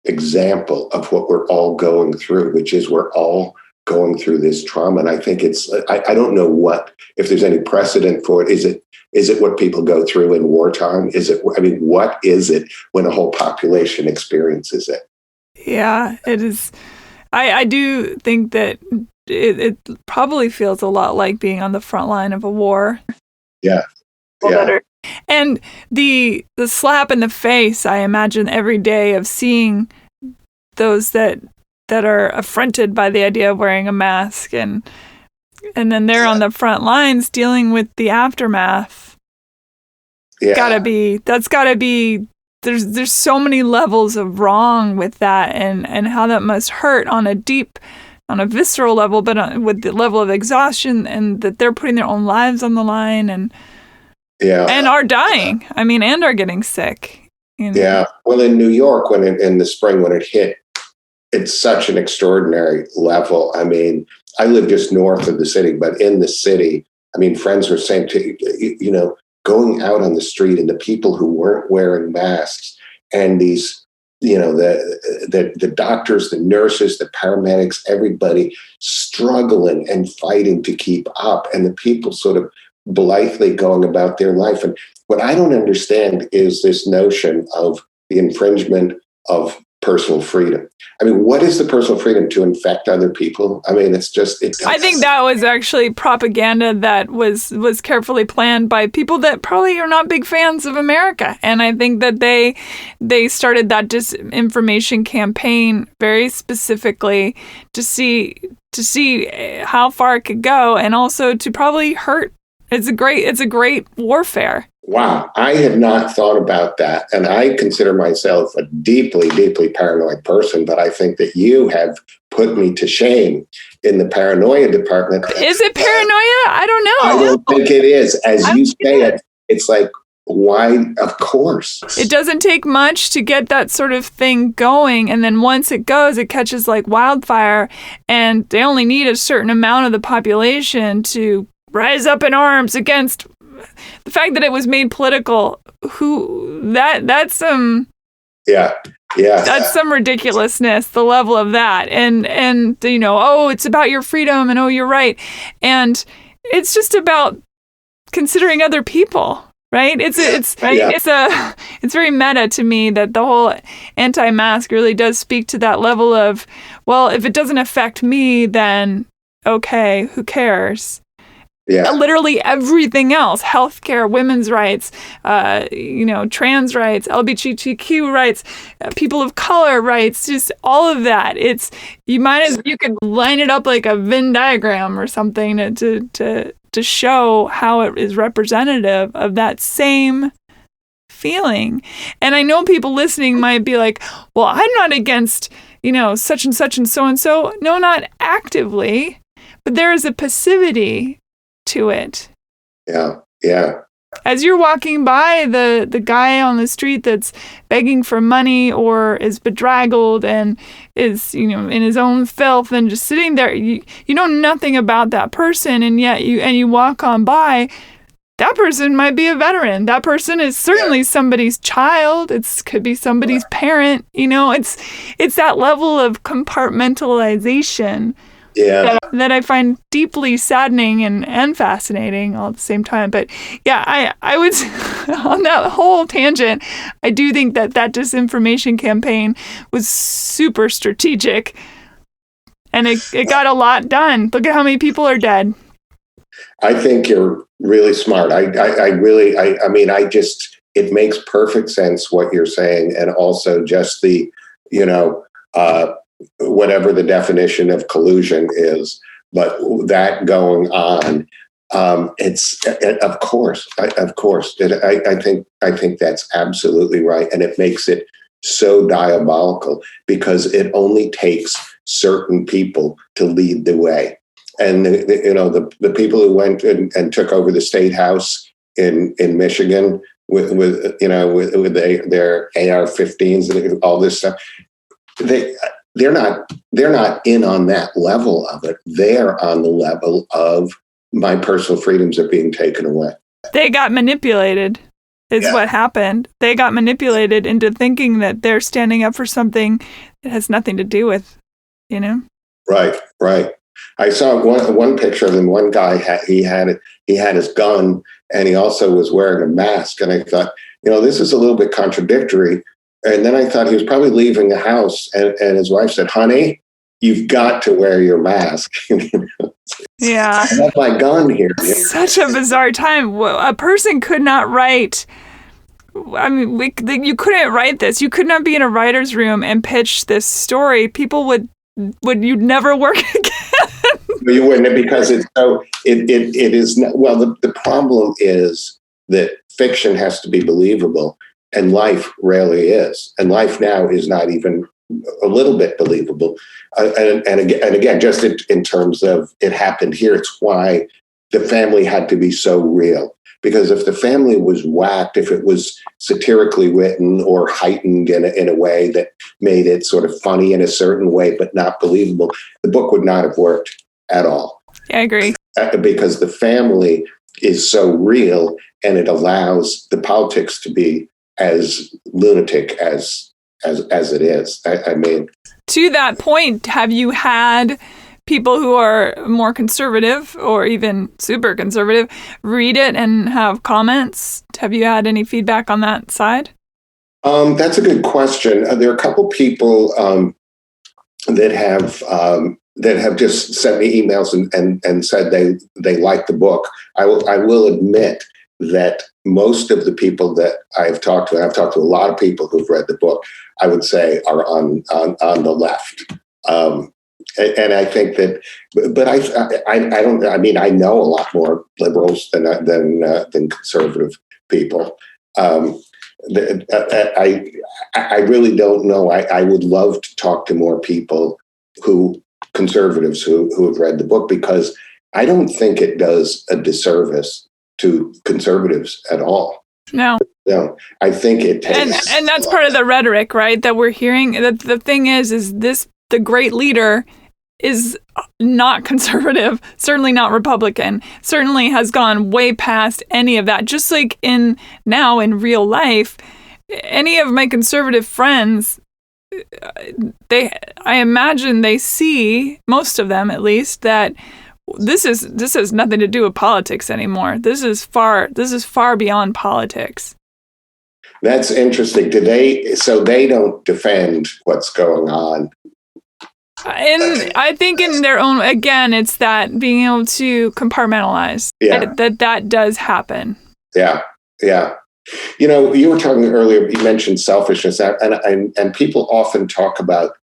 example of what we're all going through, which is we're all going through this trauma. And I think I don't know if there's any precedent for it. Is it what people go through in wartime? What is it when a whole population experiences it? Yeah, it is. I do think that it probably feels a lot like being on the front line of a war. Yeah. Better. And the slap in the face, I imagine every day of seeing those that are affronted by the idea of wearing a mask, and then they're on the front lines dealing with the aftermath. Yeah. That's gotta be. There's so many levels of wrong with that, and how that must hurt on a visceral level, but with the level of exhaustion, and that they're putting their own lives on the line, and are dying. And are getting sick. Yeah. Well, in New York, in the spring when it hit, it's such an extraordinary level. I live just north of the city, but in the city, friends were saying going out on the street and the people who weren't wearing masks, and these, the doctors, the nurses, the paramedics, everybody struggling and fighting to keep up, and the people sort of blithely going about their life. And what I don't understand is this notion of the infringement of personal freedom. What is the personal freedom to infect other people? It's just. I think that was actually propaganda that was carefully planned by people that probably are not big fans of America. And I think that they started that disinformation campaign very specifically to see how far it could go, and also to probably hurt. It's a great warfare. Wow, I had not thought about that. And I consider myself a deeply, deeply paranoid person, but I think that you have put me to shame in the paranoia department. Is it paranoia? I don't know. I don't think it is. As you say it, it's like, why? Of course. It doesn't take much to get that sort of thing going. And then once it goes, it catches like wildfire. And they only need a certain amount of the population to rise up in arms against the fact that it was made political. That's some that's some ridiculousness, the level of that, and it's about your freedom, and you're right, and it's just about considering other people, right? It's very meta to me that the whole anti-mask really does speak to that level of, well, if it doesn't affect me, then okay, who cares? Yeah. Literally everything else, healthcare, women's rights, trans rights, LGBTQ rights, people of color rights, just all of that. You could line it up like a Venn diagram or something to show how it is representative of that same feeling. And I know people listening might be like, well, I'm not against, such and such and so and so. No, not actively, but there is a passivity to it. Yeah. As you're walking by the guy on the street that's begging for money or is bedraggled and is, in his own filth and just sitting there, you know nothing about that person, and yet you walk on by, that person might be a veteran. That person is certainly somebody's child. It could be somebody's parent. It's that level of compartmentalization. Yeah. That I find deeply saddening and fascinating all at the same time. But yeah, I would, on that whole tangent, I do think that disinformation campaign was super strategic, and it got a lot done. Look at how many people are dead. I think you're really smart. It makes perfect sense what you're saying. And also just the, whatever the definition of collusion is, but that going on, it's of course. I think that's absolutely right, and it makes it so diabolical because it only takes certain people to lead the way, and the people who went and took over the state house in Michigan with their AR-15s and all this stuff. they're not in on that level of it. They're on the level of my personal freedoms are being taken away. They got manipulated is what happened. They got manipulated into thinking that they're standing up for something that has nothing to do with, Right. I saw one picture of him. One guy had his gun, and he also was wearing a mask. And I thought, this is a little bit contradictory. And then I thought he was probably leaving the house, and his wife said, "Honey, you've got to wear your mask." Yeah. I have my gun here. Such a bizarre time. A person could not write. I mean, you couldn't write this. You could not be in a writer's room and pitch this story. People you'd never work again. You wouldn't, because it is not, well, the problem is that fiction has to be believable, and life rarely is. And life now is not even a little bit believable. And again, just in terms of it happened here, it's why the family had to be so real. Because if the family was whacked, if it was satirically written or heightened in a way that made it sort of funny in a certain way but not believable, the book would not have worked at all. Yeah, I agree. Because the family is so real, and it allows the politics to be as lunatic as it is. I mean, to that point, have you had people who are more conservative or even super conservative read it and have comments? Have you had any feedback on that side? That's a good question. There are a couple people that have just sent me emails and said they like the book. I will admit that most of the people that I've talked to, and I've talked to a lot of people who've read the book, I would say are on the left. And I think that, but I don't. I mean, I know a lot more liberals than conservative people. I really don't know. I would love to talk to more people conservatives who have read the book, because I don't think it does a disservice to conservatives at all. No, I think it takes, and that's part of the rhetoric, right? That we're hearing. That the thing is this the great leader is not conservative, certainly not Republican, certainly has gone way past any of that. Just like in real life, any of my conservative friends, I imagine they see, most of them at least, that this has nothing to do with politics anymore. This is far beyond politics. That's interesting. So they don't defend what's going on? And I think in their own, again, it's that being able to compartmentalize. Yeah. That does happen. Yeah. You were talking earlier, you mentioned selfishness, and people often talk about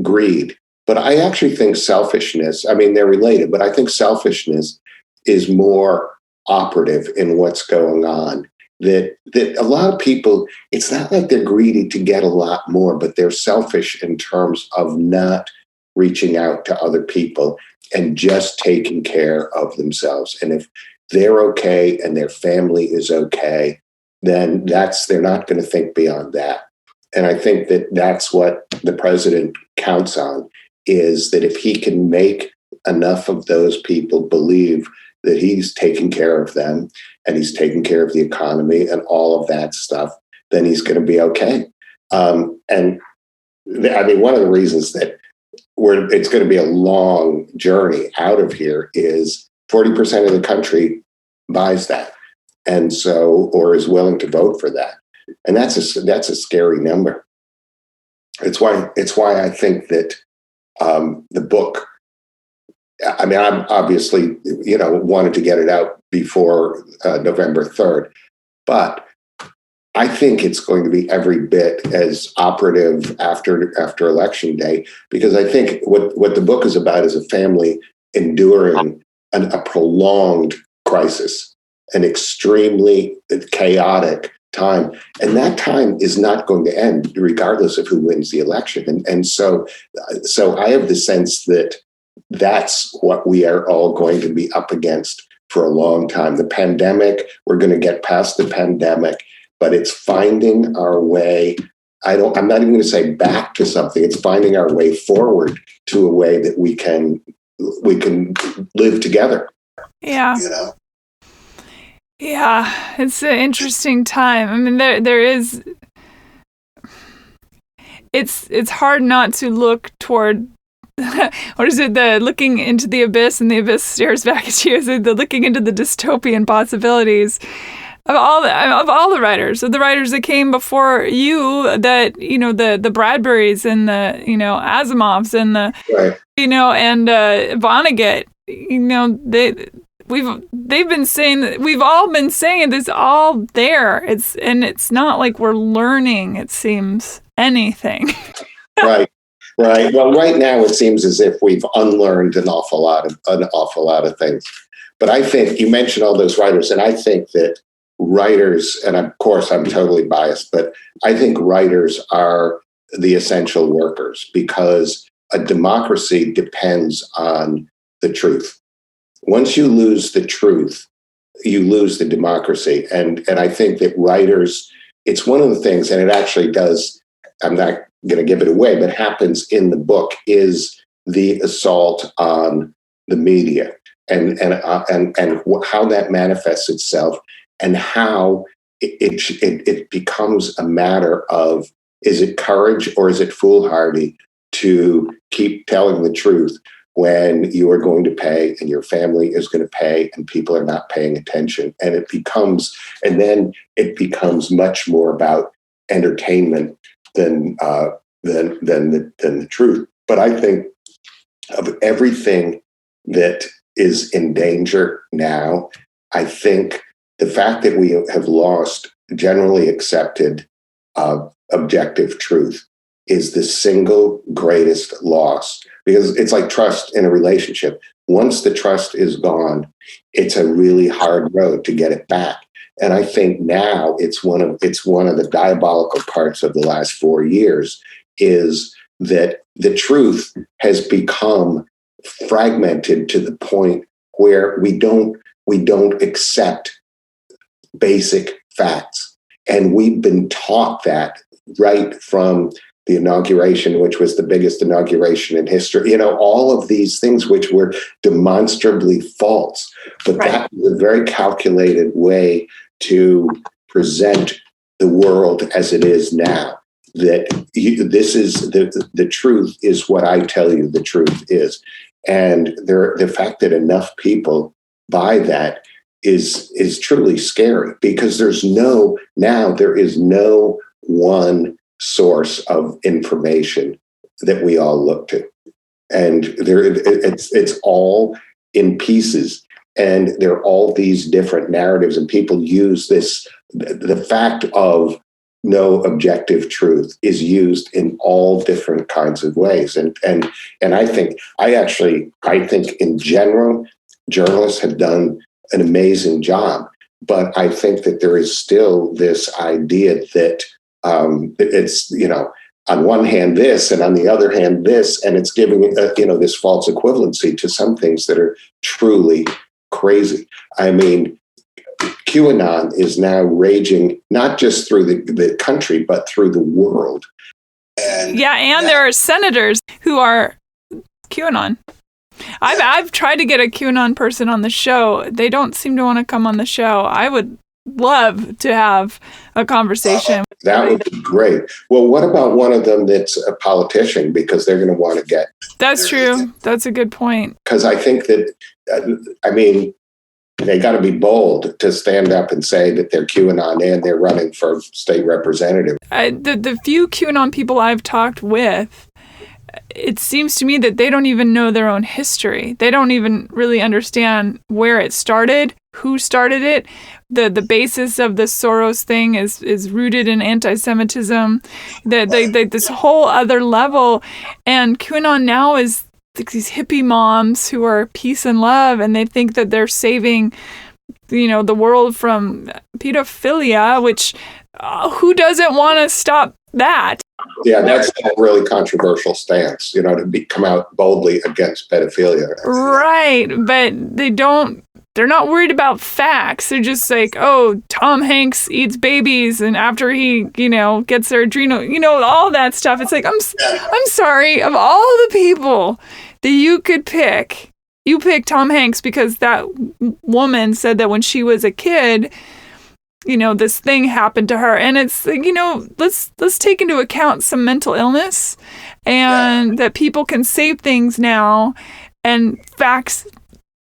greed, but I actually think selfishness, I mean, they're related, but I think selfishness is more operative in what's going on. That a lot of people, it's not like they're greedy to get a lot more, but they're selfish in terms of not reaching out to other people and just taking care of themselves. And if they're okay and their family is okay, then they're not going to think beyond that. And I think that that's what the president counts on, is that if he can make enough of those people believe that he's taking care of them and he's taking care of the economy and all of that stuff, then he's going to be okay. And I mean, one of the reasons that it's going to be a long journey out of here is 40% of the country buys that, and so, or is willing to vote for that, and that's a scary number. It's why I think that the book. I mean, I'm obviously wanted to get it out before November 3rd, but I think it's going to be every bit as operative after Election Day, because I think what the book is about is a family enduring a prolonged crisis, an extremely chaotic time. And that time is not going to end regardless of who wins the election. And so I have the sense that that's what we are all going to be up against for a long time. The pandemic, we're going to get past the pandemic, but it's finding our way I'm not even going to say back to something. It's finding our way forward to a way that we can live together. Yeah. Yeah, it's an interesting time. I mean, there is. It's hard not to look toward. What is it? The looking into the abyss, and the abyss stares back at you. Is it the looking into the dystopian possibilities of all the writers, of the writers that came before you? That the Bradburys and the Asimovs and the right. And Vonnegut. They've been saying that, we've all been saying it's all there. It's not like we're learning, it seems, anything. Right. Well, right now it seems as if we've unlearned an awful lot of things. But I think you mentioned all those writers, and I think that writers, and of course I'm totally biased, but I think writers are the essential workers, because a democracy depends on the truth. Once you lose the truth, you lose the democracy. And I think that writers, it's one of the things, and it actually does, I'm not going to give it away, but happens in the book, is the assault on the media and how that manifests itself, and how it becomes a matter of, is it courage or is it foolhardy to keep telling the truth when you are going to pay and your family is going to pay and people are not paying attention? And then it becomes much more about entertainment than the truth. But I think of everything that is in danger now, I think the fact that we have lost generally accepted objective truth is the single greatest loss, because it's like trust in a relationship. Once the trust is gone, it's a really hard road to get it back. And I think now it's one of the diabolical parts of the last 4 years, is that the truth has become fragmented to the point where we don't accept basic facts. And we've been taught that right from the inauguration, which was the biggest inauguration in history, all of these things which were demonstrably false. But right. That was a very calculated way to present the world as it is now. That this is the truth is what I tell you the truth is. And the fact that enough people buy that is truly scary, because there is no one source of information that we all look to, and it's all in pieces, and there are all these different narratives, and people use this. The fact of no objective truth is used in all different kinds of ways, and I think in general journalists have done an amazing job, but I think that there is still this idea that it's on one hand this, and on the other hand this, and it's giving this false equivalency to some things that are truly crazy. I mean, QAnon is now raging not just through the country but through the world. And there are senators who are QAnon. I've tried to get a QAnon person on the show. They don't seem to want to come on the show. I would love to have a conversation. That would be great. Well, what about one of them that's a politician? Because they're going to want to get... That's true. That's a good point. Because I think that, they got to be bold to stand up and say that they're QAnon and they're running for state representative. The few QAnon people I've talked with, it seems to me that they don't even know their own history. They don't even really understand where it started, who started it. The basis of the Soros thing is rooted in anti-Semitism. This whole other level. And QAnon now is these hippie moms who are peace and love, and they think that they're saving, the world from pedophilia, which who doesn't want to stop that? Yeah, that's a really controversial stance, to come out boldly against pedophilia. Right, but they're They're not worried about facts. They're just like, oh, Tom Hanks eats babies, and after he, gets their adrenal, all that stuff. It's like, I'm sorry, of all the people that you could pick, you pick Tom Hanks because that woman said that when she was a kid, this thing happened to her. And it's like, let's take into account some mental illness and that people can say things now and facts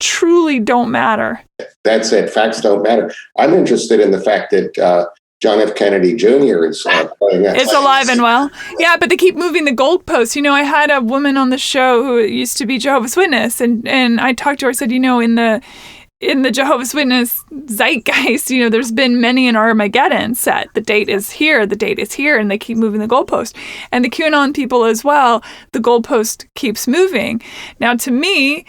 truly don't matter. That's it. Facts don't matter. I'm interested in the fact that John F. Kennedy Jr. is playing that. It's alive and well. Yeah, but they keep moving the goalposts. I had a woman on the show who used to be Jehovah's Witness, and I talked to her. I said, in the Jehovah's Witness zeitgeist, there's been many an Armageddon set. The date is here, and they keep moving the goalpost. And the QAnon people as well, the goalpost keeps moving. Now, to me,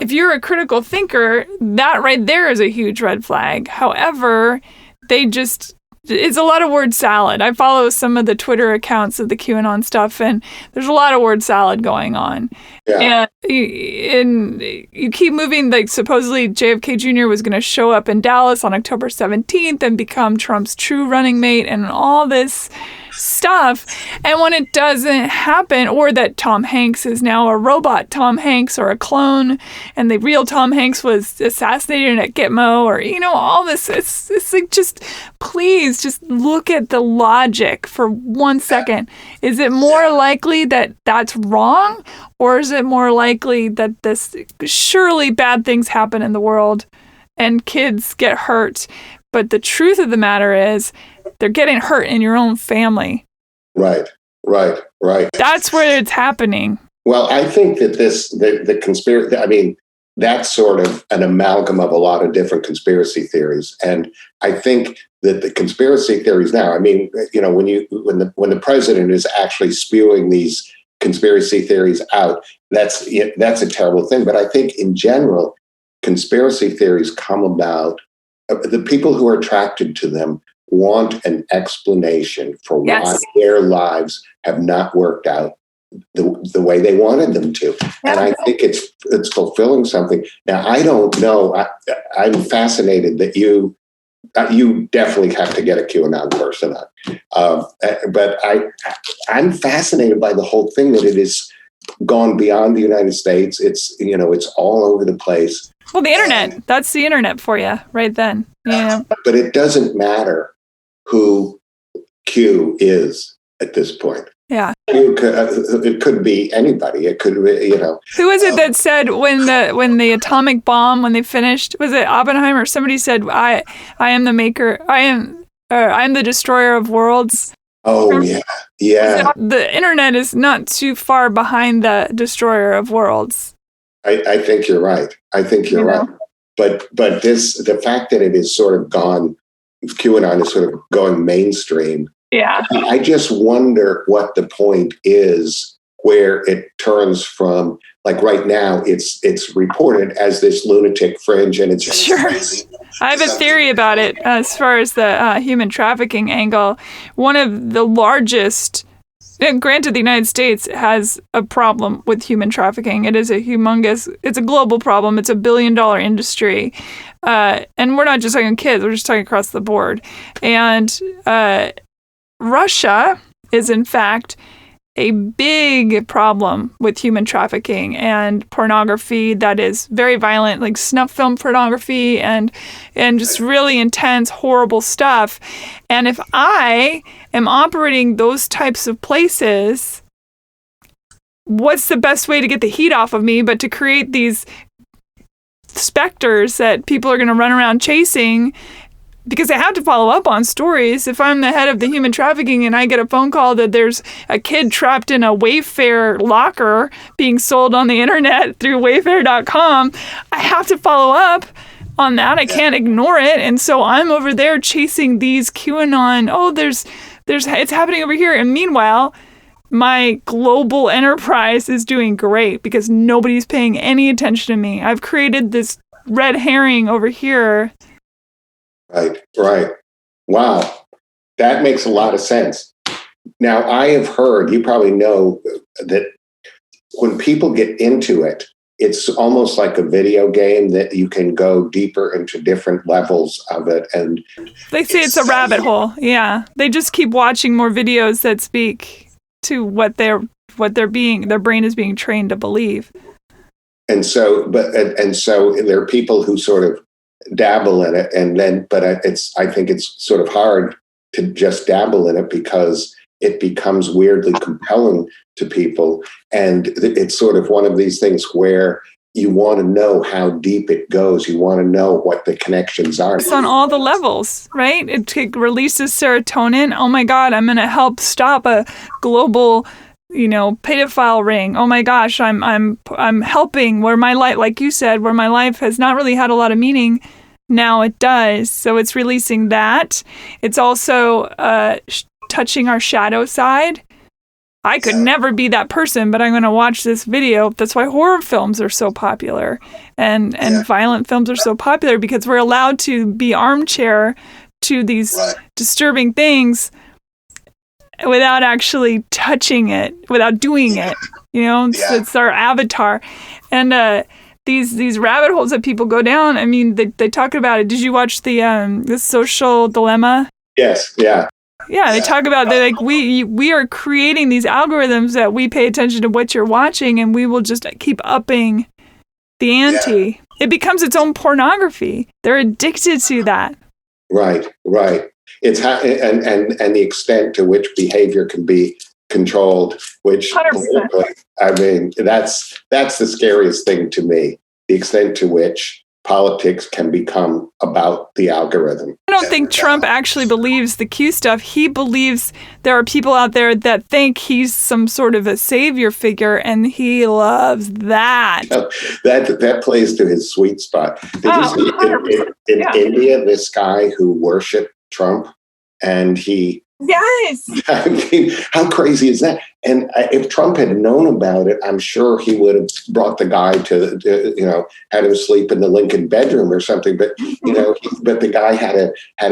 if you're a critical thinker, that right there is a huge red flag. However, it's a lot of word salad. I follow some of the Twitter accounts of the QAnon stuff, and there's a lot of word salad going on. Yeah. And you keep moving, like supposedly JFK Jr. was going to show up in Dallas on October 17th and become Trump's true running mate and all this stuff. And when it doesn't happen, or that Tom Hanks is now a robot Tom Hanks or a clone, and the real Tom Hanks was assassinated at Gitmo, or all this, it's like, just please just look at the logic for 1 second. Is it more likely that that's wrong, or is it more likely that surely bad things happen in the world and kids get hurt, but the truth of the matter is they're getting hurt in your own family. Right. That's where it's happening. Well, I think that the conspiracy, that's sort of an amalgam of a lot of different conspiracy theories. And I think that the conspiracy theories now, when the president is actually spewing these conspiracy theories out, that's a terrible thing. But I think in general, conspiracy theories come about, the people who are attracted to them want an explanation for why their lives have not worked out the way they wanted them to. And I think it's fulfilling something. Now, I don't know. I'm fascinated that you definitely have to get a QAnon person on. But I'm fascinated by the whole thing, that it has gone beyond the United States. It's all over the place. Well, the internet, that's the internet for you right then. Yeah. But it doesn't matter who Q is at this point. Yeah. It could be anybody. It could be, Who is it that said when the atomic bomb, when they finished, was it Oppenheimer? Somebody said, I am the maker, I am the destroyer of worlds. Oh, yeah. Yeah. The internet is not too far behind the destroyer of worlds. I think you're right. Right. But the fact that it is sort of gone, QAnon is sort of going mainstream. Yeah. I just wonder what the point is where it turns from, like right now, it's reported as this lunatic fringe, and it's crazy. I have a theory about it as far as the human trafficking angle. One of the largest, and granted, the United States has a problem with human trafficking. It is it's a global problem. It's $1 billion industry. And we're not just talking kids, we're just talking across the board. And Russia is, in fact, a big problem with human trafficking and pornography that is very violent, like snuff film pornography and just really intense, horrible stuff. And if I am operating those types of places, what's the best way to get the heat off of me but to create these specters that people are going to run around chasing? Because I have to follow up on stories. If I'm the head of the human trafficking and I get a phone call that there's a kid trapped in a Wayfair locker being sold on the internet through Wayfair.com, I have to follow up on that. I can't ignore it. And so I'm over there chasing these QAnon. Oh, it's happening over here. And meanwhile, my global enterprise is doing great because nobody's paying any attention to me. I've created this red herring over here. Right. Wow. That makes a lot of sense. Now, I have heard, you probably know, that when people get into it, it's almost like a video game that you can go deeper into different levels of it. And they say it's a rabbit hole. Yeah. They just keep watching more videos that speak to what their brain is being trained to believe. And so there are people who sort of dabble in it, but I think it's sort of hard to just dabble in it because it becomes weirdly compelling to people. And it's sort of one of these things where you want to know how deep it goes. You want to know what the connections are. It's on all the levels, right? It releases serotonin. Oh my God, I'm going to help stop a global, pedophile ring. Oh my gosh, I'm helping where my life, like you said, where my life has not really had a lot of meaning. Now it does. So it's releasing that. It's also touching our shadow side. I could never be that person, but I'm going to watch this video. That's why horror films are so popular and violent films are so popular, because we're allowed to be armchair to these disturbing things without actually touching it, without doing it. It's our avatar. And these rabbit holes that people go down, I mean, they talk about it. Did you watch the Social Dilemma? Yes, yeah. Yeah, they talk about, they're like, we are creating these algorithms that we pay attention to what you're watching, and we will just keep upping the ante. Yeah. It becomes its own pornography. They're addicted to that. Right. It's and the extent to which behavior can be controlled, which 100%. I mean, that's the scariest thing to me, the extent to which politics can become about the algorithm. I don't think Trump actually believes the Q stuff. He believes there are people out there that think he's some sort of a savior figure, and he loves that. That plays to his sweet spot. Did you see in India, this guy who worshiped Trump, and he... Yes. I mean, how crazy is that? And if Trump had known about it, I'm sure he would have brought the guy to had him sleep in the Lincoln bedroom or something. But but the guy had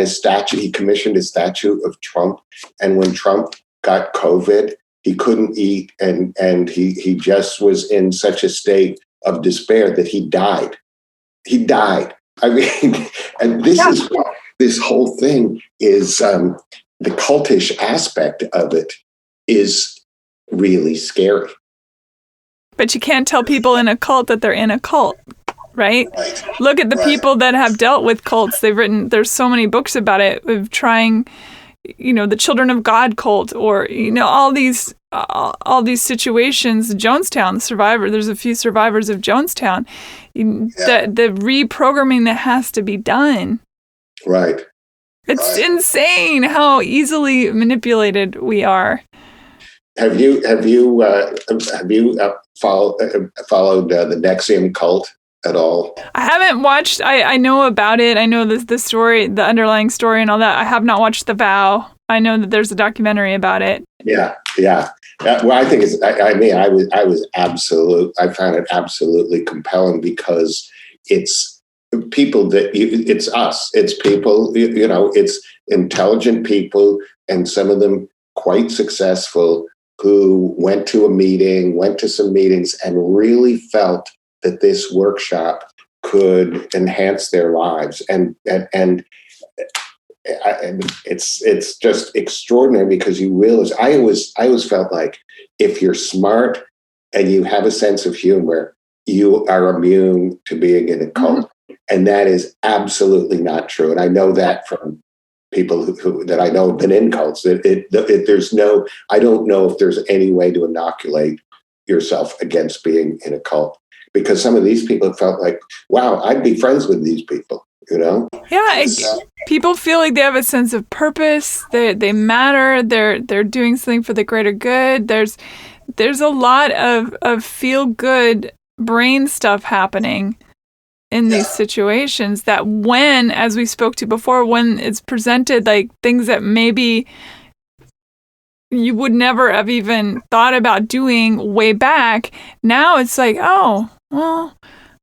a statue. He commissioned a statue of Trump, and when Trump got COVID, he couldn't eat, and he just was in such a state of despair that he died. He died. I mean, and this is what this whole thing is. The cultish aspect of it is really scary. But you can't tell people in a cult that they're in a cult, right? Look at the people that have dealt with cults. There's so many books about it, of trying, the Children of God cult, or, all these situations. Jonestown, the survivor, there's a few survivors of Jonestown. The reprogramming that has to be done. Right. It's insane how easily manipulated we are. Have you followed the Nexium cult at all? I haven't watched. I know about it. I know the story, the underlying story, and all that. I have not watched The Vow. I know that there's a documentary about it. Yeah. Well, I think it's. I found it absolutely compelling, because it's people it's us. It's people, it's intelligent people, and some of them quite successful, who went to some meetings, and really felt that this workshop could enhance their lives. And it's just extraordinary, because you realize, I always felt like if you're smart and you have a sense of humor, you are immune to being in a cult. Mm-hmm. And that is absolutely not true. And I know that from people who that I know have been in cults. I don't know if there's any way to inoculate yourself against being in a cult, because some of these people felt like, wow, I'd be friends with these people, Yeah, people feel like they have a sense of purpose. They matter. They're doing something for the greater good. There's a lot of feel good brain stuff happening in these situations, that when, as we spoke to before, when it's presented like things that maybe you would never have even thought about doing way back, now it's like, oh, well,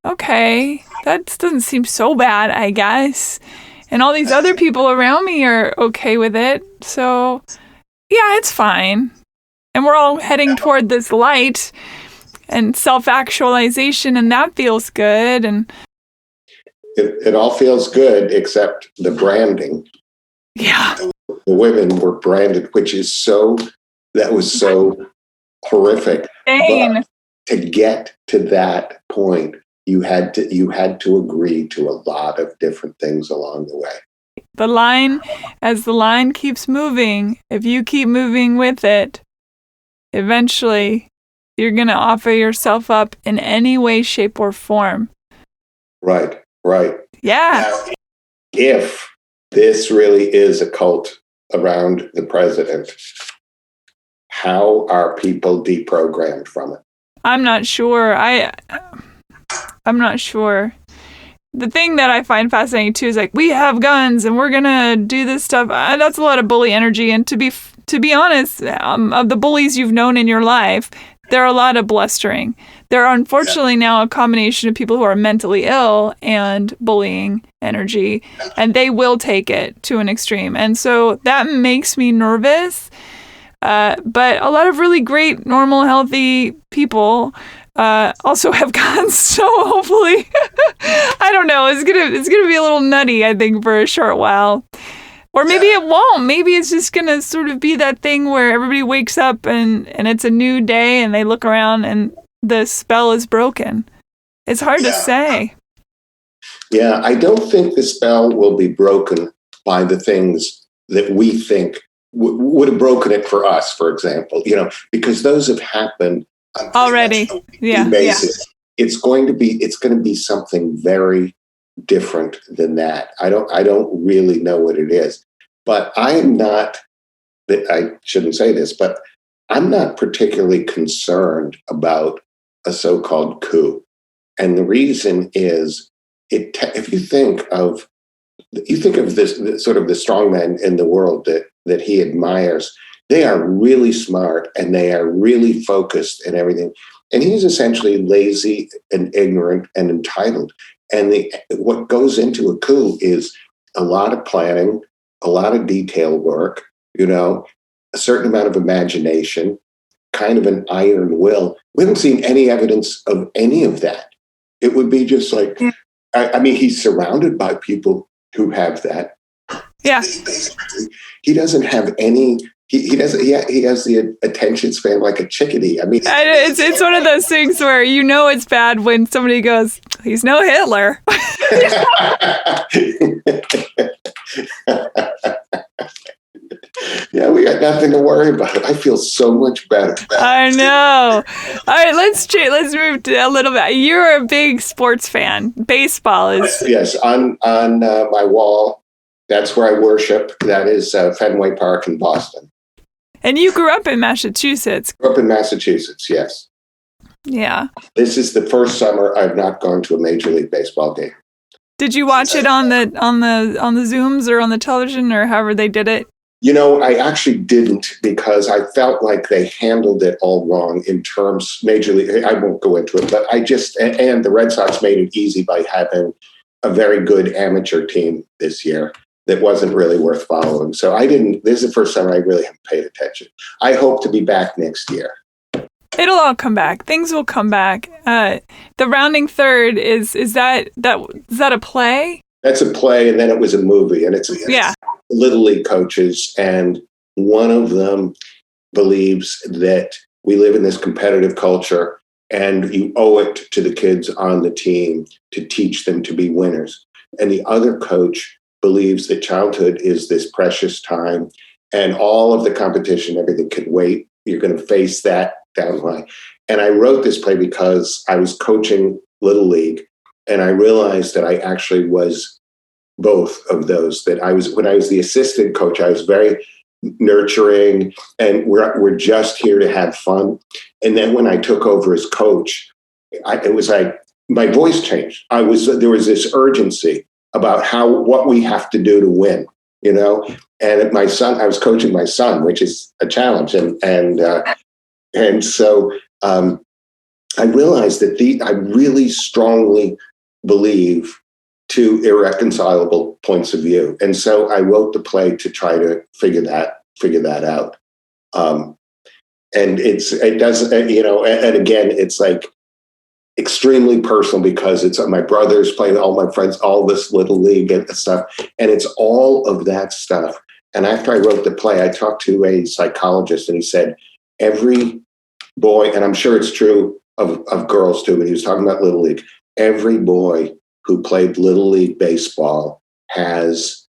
okay, that doesn't seem so bad, I guess. And all these other people around me are okay with it. So, yeah, it's fine. And we're all heading toward this light. and self-actualization, and that feels good. And it all feels good except the branding. yeah, The women were branded, which is that was so horrific. Dang. But to get to that point, you had to agree to a lot of different things along the way. As the line keeps moving, if you keep moving with it, eventually you're going to offer yourself up in any way, shape, or form. Right. Yeah. Now, if this really is a cult around the president, how are people deprogrammed from it? I'm not sure. I'm not sure. The thing that I find fascinating too is like, we have guns and we're gonna do this stuff. That's a lot of bully energy. And to be honest, of the bullies you've known in your life, there are a lot of blustering. There are unfortunately now a combination of people who are mentally ill and bullying energy, and they will take it to an extreme. And so that makes me nervous. But a lot of really great, normal, healthy people also have guns. So hopefully, I don't know. It's gonna be a little nutty, I think, for a short while. Or maybe it won't. Maybe it's just gonna sort of be that thing where everybody wakes up and it's a new day and they look around and the spell is broken. It's hard to say. Yeah, I don't think the spell will be broken by the things that we think would have broken it for us, for example, because those have happened already. Yeah. It's going to be something very different than that. I don't really know what it is, but I shouldn't say this, but I'm not particularly concerned about a so-called coup. And the reason is, if you think of this sort of the strongmen in the world that he admires, they are really smart and they are really focused and everything. And he's essentially lazy and ignorant and entitled. And what goes into a coup is a lot of planning, a lot of detail work, a certain amount of imagination, kind of an iron will. We haven't seen any evidence of any of that. It would be just like, I mean, he's surrounded by people who have that. Yeah. He doesn't have any. He has the attention span like a chickadee. I mean, it's one of those things where it's bad when somebody goes, "He's no Hitler." Yeah, we got nothing to worry about. I feel so much better. I know. All right, let's move to a little bit. You're a big sports fan. Baseball is. Yes, on my wall. That's where I worship. That is Fenway Park in Boston. And you grew up in Massachusetts. Grew up in Massachusetts, yes. Yeah. This is the first summer I've not gone to a Major League Baseball game. Did you watch it on the Zooms or on the television or however they did it? I actually didn't, because I felt like they handled it all wrong in terms Major League. I won't go into it, but and the Red Sox made it easy by having a very good amateur team this year that wasn't really worth following. So I didn't. This is the first time I really haven't paid attention. I hope to be back next year. It'll all come back. Things will come back. The Rounding Third is that a play? That's a play, and then it was a movie, and it's Little League coaches, and one of them believes that we live in this competitive culture, and you owe it to the kids on the team to teach them to be winners. And the other coach believes that childhood is this precious time, and all of the competition, everything can wait. You're going to face that down the line. And I wrote this play because I was coaching Little League, and I realized that I actually was both of those. That when I was the assistant coach, I was very nurturing, and we're just here to have fun. And then when I took over as coach, it was like my voice changed. There was this urgency about what we have to do to win, And my son, I was coaching my son, which is a challenge, and so I realized that I really strongly believe two irreconcilable points of view, and so I wrote the play to try to figure that out. And it doesn't, and again, it's like extremely personal because it's my brothers playing, all my friends, all this little league and stuff. And it's all of that stuff. And after I wrote the play, I talked to a psychologist and he said, every boy, and I'm sure it's true of girls too, but he was talking about Little League. Every boy who played Little League baseball has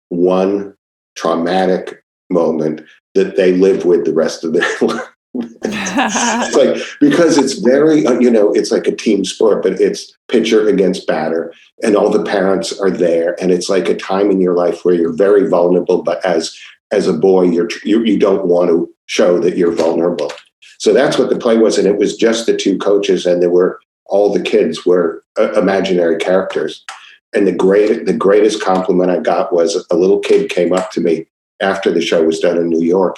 one traumatic moment that they live with the rest of their life. It's like, because it's very, it's like a team sport, but it's pitcher against batter, and all the parents are there, and it's like a time in your life where you're very vulnerable. But as a boy, you don't want to show that you're vulnerable. So that's what the play was, and it was just the two coaches, and all the kids were imaginary characters. And the greatest compliment I got was a little kid came up to me after the show was done in New York.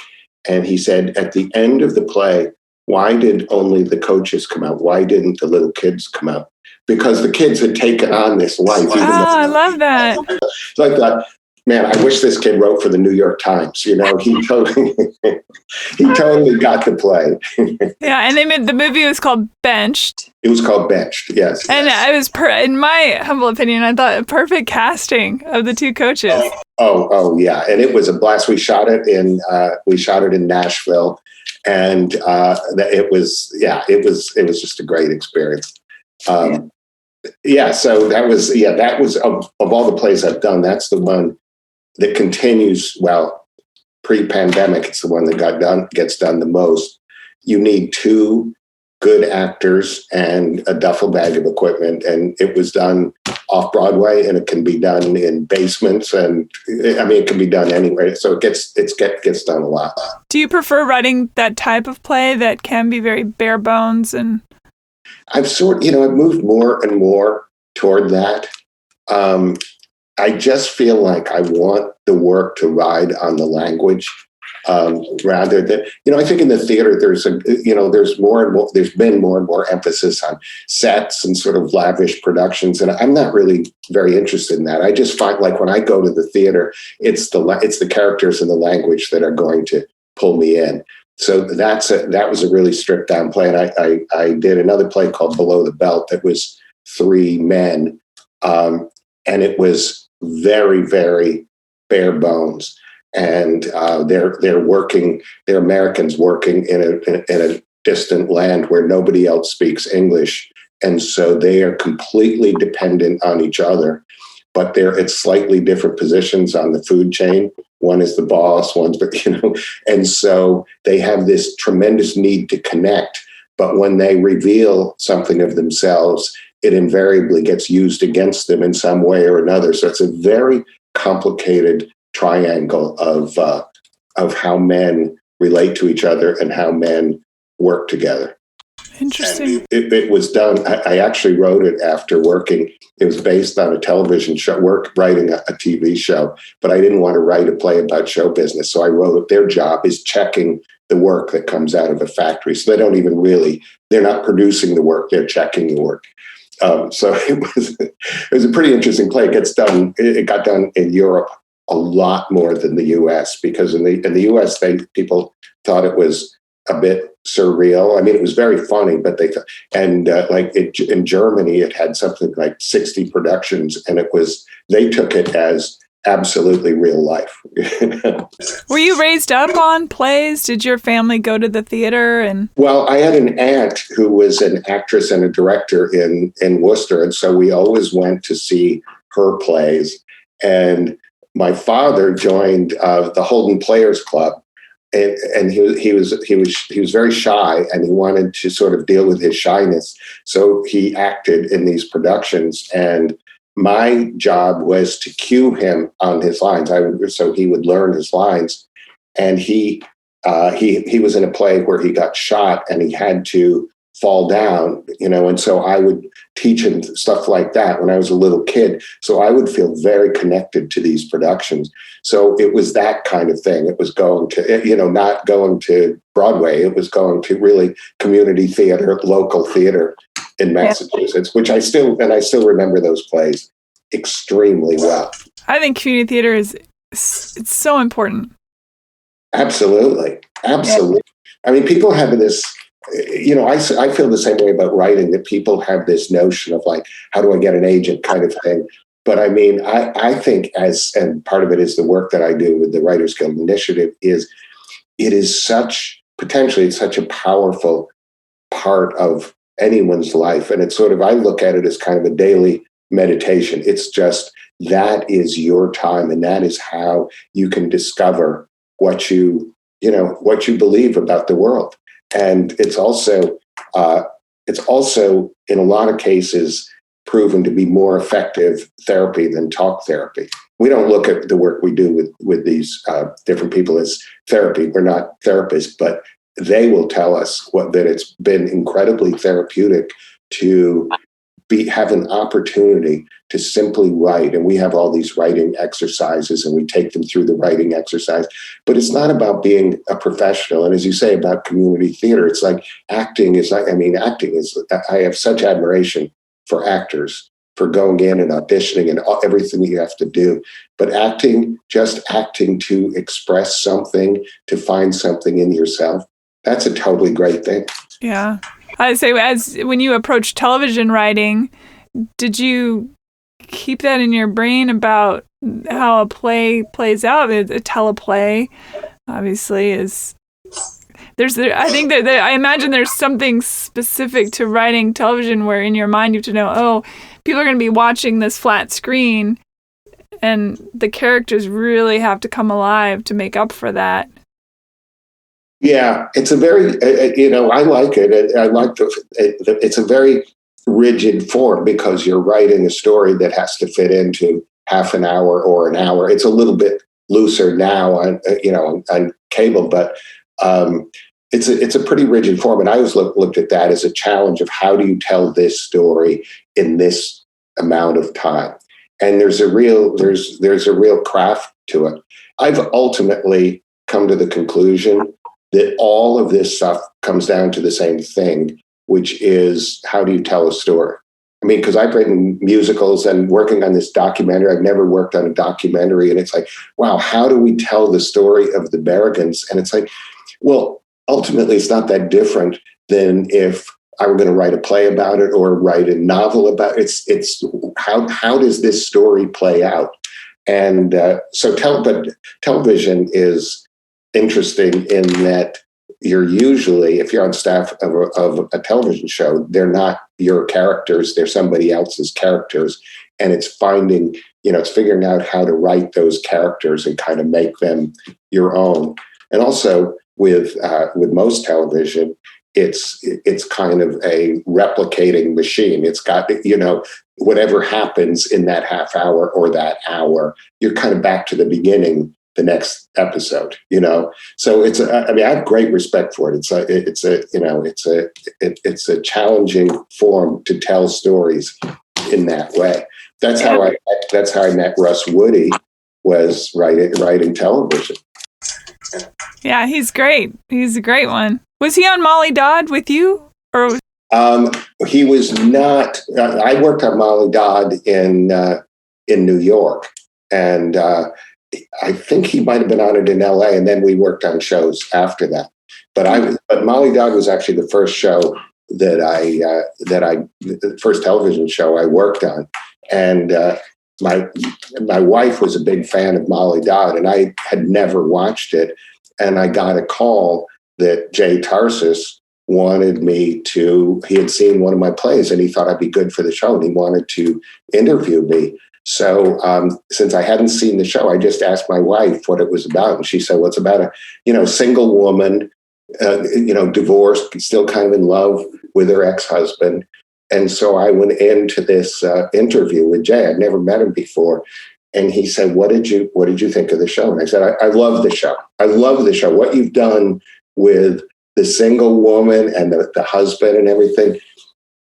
And he said, at the end of the play, why did only the coaches come out? Why didn't the little kids come out? Because the kids had taken on this life. I love that. So I thought, man, I wish this kid wrote for the New York Times. He totally got the play. Yeah, and the movie was called Benched. It was called Benched, yes. And it was, in my humble opinion, I thought a perfect casting of the two coaches. Oh, yeah, and it was a blast. We shot it in Nashville, and it was just a great experience. So that was of all the plays I've done, that's the one that continues. Well, pre-pandemic, it's the one that gets done the most. You need two good actors and a duffel bag of equipment, and it was done off Broadway, and it can be done in basements, and it can be done anywhere. So it gets done a lot. Do you prefer writing that type of play that can be very bare bones? And I've moved more and more toward that. I just feel like I want the work to ride on the language, rather than, I think in the theater there's been more and more emphasis on sets and sort of lavish productions, and I'm not really very interested in that. I just find, like, when I go to the theater, it's the characters and the language that are going to pull me in. So that was a really stripped down play, and I did another play called Below the Belt that was three men, and it was very, very bare bones. And they're Americans working in a distant land where nobody else speaks English, and so they are completely dependent on each other. But they're at slightly different positions on the food chain. One is the boss, and so they have this tremendous need to connect. But when they reveal something of themselves, it invariably gets used against them in some way or another. So it's a very complicated triangle of how men relate to each other and how men work together. Interesting. It was done. I actually wrote it after working. It was based on a television show, writing a TV show, but I didn't want to write a play about show business. So I wrote it. Their job is checking the work that comes out of a factory. So they don't even they're not producing the work, they're checking the work. So it was a pretty interesting play. It got done in Europe a lot more than the U.S. because in the U.S. people thought it was a bit surreal. It was very funny, but in Germany, it had something like 60 productions, and they took it as absolutely real life. Were you raised up on plays? Did your family go to the theater? Well, I had an aunt who was an actress and a director in Worcester, and so we always went to see her plays. And my father joined the Holden Players Club, and he was very shy, and he wanted to sort of deal with his shyness. So he acted in these productions, and my job was to cue him on his lines. So he would learn his lines, and he was in a play where he got shot and he had to fall down, and so I would teach him stuff like that when I was a little kid. So I would feel very connected to these productions. So it was that kind of thing. It was going to, not going to Broadway. It was going to really community theater, local theater in Massachusetts, which I still remember those plays extremely well. I think community theater it's so important. Absolutely. Yeah. I mean, people have this, I feel the same way about writing, that people have this notion of like, how do I get an agent kind of thing. But I mean, I think and part of it is the work that I do with the Writers Guild Initiative, it's such a powerful part of anyone's life. And it's sort of, I look at it as kind of a daily meditation. It's just, that is your time, and that is how you can discover what you believe about the world. And it's also in a lot of cases proven to be more effective therapy than talk therapy. We don't look at the work we do with these different people as therapy. We're not therapists, but they will tell us that it's been incredibly therapeutic to have an opportunity to simply write. And we have all these writing exercises, and we take them through the writing exercise. But it's not about being a professional. And as you say about community theater, it's like acting is, I have such admiration for actors, for going in and auditioning and everything that you have to do. But just acting to express something, to find something in yourself, that's a totally great thing. Yeah. I say, when you approach television writing, did you keep that in your brain about how a play plays out? A teleplay, obviously, is... I think that I imagine there's something specific to writing television where in your mind you have to know, people are going to be watching this flat screen, and the characters really have to come alive to make up for that. Yeah, it's a very, I like it. I like it's a very rigid form, because you're writing a story that has to fit into half an hour or an hour. It's a little bit looser now on cable, but it's a pretty rigid form. And I always looked at that as a challenge of, how do you tell this story in this amount of time? And there's a real craft to it. I've ultimately come to the conclusion that all of this stuff comes down to the same thing, which is, how do you tell a story? I mean, because I've written musicals and working on this documentary, I've never worked on a documentary. And it's like, wow, how do we tell the story of the Berrigans? And it's like, well, ultimately, it's not that different than if I were going to write a play about it or write a novel about it. It's how does this story play out? And but television is interesting in that if you're on staff of a television show, they're not your characters, they're somebody else's characters. And it's figuring out how to write those characters and kind of make them your own. And also with most television, it's kind of a replicating machine. It's got, whatever happens in that half hour or that hour, you're kind of back to the beginning the next episode, So I have great respect for it. It's a challenging form to tell stories in that way. That's how I met Russ Woody, was writing television. Yeah, he's great. He's a great one. Was he on Molly Dodd with you, or? He was not. I worked on Molly Dodd in New York, and I think he might have been on it in LA, and then we worked on shows after that. But Molly Dodd was actually the first show the first television show I worked on, and my wife was a big fan of Molly Dodd, and I had never watched it, and I got a call that Jay Tarsis wanted me to. He had seen one of my plays, and he thought I'd be good for the show, and he wanted to interview me. So since I hadn't seen the show, I just asked my wife what it was about. And she said, well, it's about a single woman, divorced, still kind of in love with her ex-husband. And so I went into this interview with Jay. I'd never met him before. And he said, what did you think of the show? And I said, I love the show. I love the show. What you've done with the single woman and the husband and everything.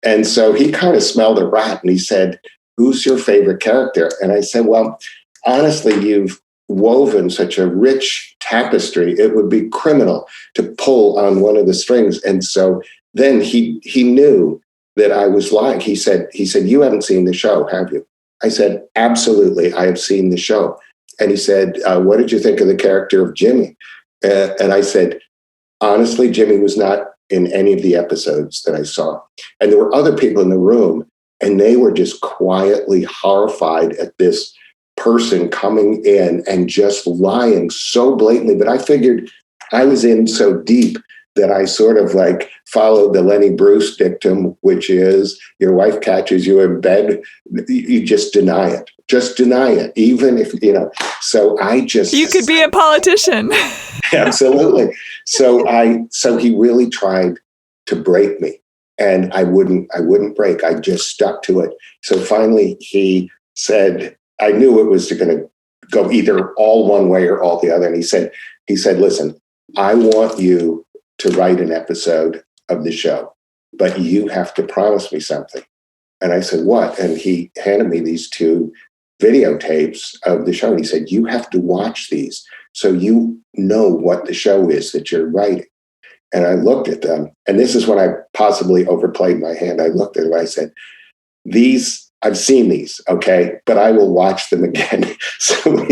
And so he kind of smelled a rat, and he said, who's your favorite character? And I said, well, honestly, you've woven such a rich tapestry. It would be criminal to pull on one of the strings. And so then he knew that I was lying. He said, you haven't seen the show, have you? I said, absolutely, I have seen the show. And he said, what did you think of the character of Jimmy? And I said, honestly, Jimmy was not in any of the episodes that I saw. And there were other people in the room, and they were just quietly horrified at this person coming in and just lying so blatantly. But I figured I was in so deep that I sort of like followed the Lenny Bruce dictum, which is your wife catches you in bed, you just deny it. Just deny it, even if, so You could be a politician. Absolutely. So he really tried to break me, and I wouldn't break. I just stuck to it. So finally he said, I knew it was going to go either all one way or all the other. And he said, listen, I want you to write an episode of the show, but you have to promise me something. And I said, what? And he handed me these 2 videotapes of the show. And he said, you have to watch these so you know what the show is that you're writing. And I looked at them, and this is when I possibly overplayed my hand. I looked at them, I said, I've seen these, okay, but I will watch them again. So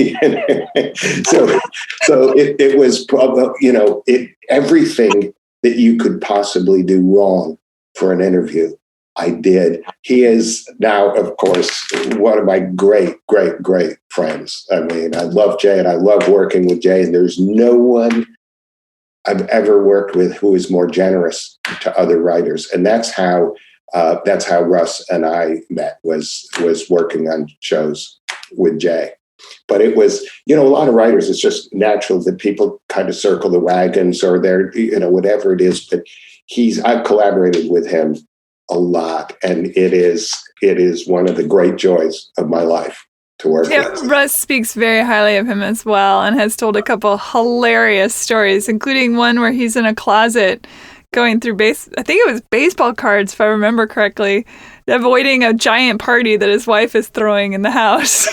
it was probably, everything that you could possibly do wrong for an interview, I did. He is now, of course, one of my great, great, great friends. I mean, I love Jay, and I love working with Jay, and there's no one I've ever worked with who is more generous to other writers. And that's how Russ and I met, was working on shows with Jay. But it was, a lot of writers, it's just natural that people kind of circle the wagons or they're, whatever it is. But I've collaborated with him a lot, and it is one of the great joys of my life to work with. Russ speaks very highly of him as well, and has told a couple hilarious stories, including one where he's in a closet going through I think it was baseball cards, if I remember correctly, avoiding a giant party that his wife is throwing in the house.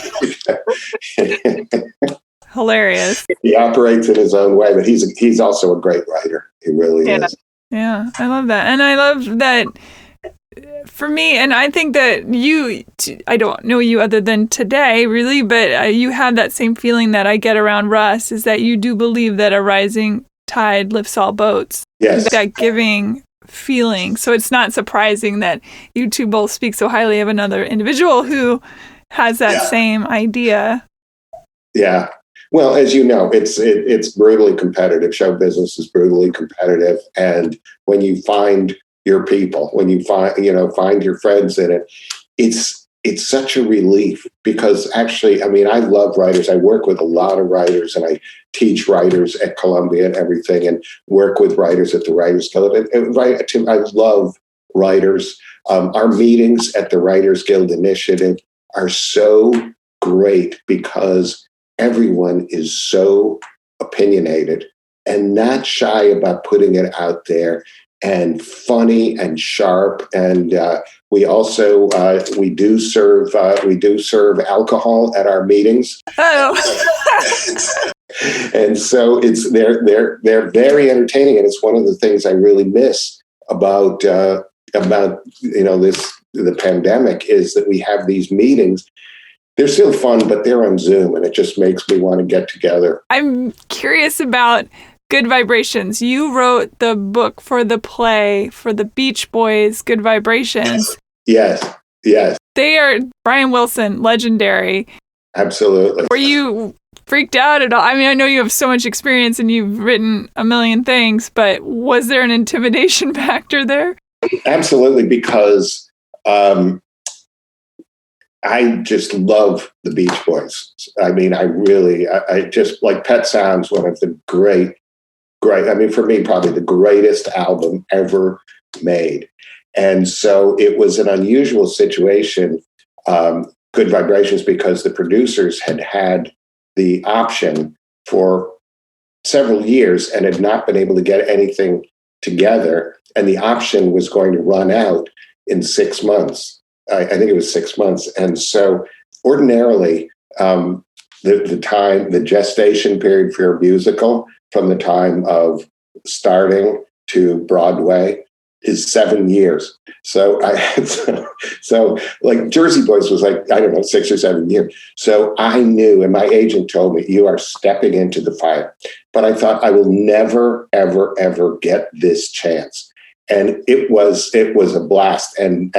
Hilarious. He operates in his own way, but he's also a great writer. He really is. Yeah, I love that. And I love that for me, and I think that I don't know you other than today, really, but you have that same feeling that I get around Russ, is that you do believe that a rising tide lifts all boats. Yes. That giving feeling. So it's not surprising that you two both speak so highly of another individual who has that same idea. Yeah. Well, as you know, it's brutally competitive. Show business is brutally competitive. And when you find your people, when you find your friends in it, it's such a relief, because actually, I mean, I love writers. I work with a lot of writers, and I teach writers at Columbia and everything, and work with writers at the Writers Guild. I love writers. Our meetings at the Writers Guild Initiative are so great because everyone is so opinionated and not shy about putting it out there, and funny and sharp. And we also we do serve alcohol at our meetings. Oh. And so they're very entertaining, and it's one of the things I really miss about the pandemic, is that we have these meetings. They're still fun, but they're on Zoom, and it just makes me want to get together. I'm curious about Good Vibrations. You wrote the book for the play for the Beach Boys, Good Vibrations. Yes. They are, Brian Wilson, legendary. Absolutely. Were you freaked out at all? I mean, I know you have so much experience and you've written a million things, but was there an intimidation factor there? Absolutely, because I just love the Beach Boys. I mean, I just, like, Pet Sounds, one of the great, I mean, for me, probably the greatest album ever made. And so it was an unusual situation, Good Vibrations, because the producers had the option for several years and had not been able to get anything together. And the option was going to run out in 6 months. I think it was 6 months. And so ordinarily, the gestation period for a musical, from the time of starting to Broadway, is 7 years. So so like Jersey Boys was like, I don't know, 6 or 7 years. So I knew, and my agent told me, you are stepping into the fire. But I thought I will never, ever, ever get this chance. And it was a blast. And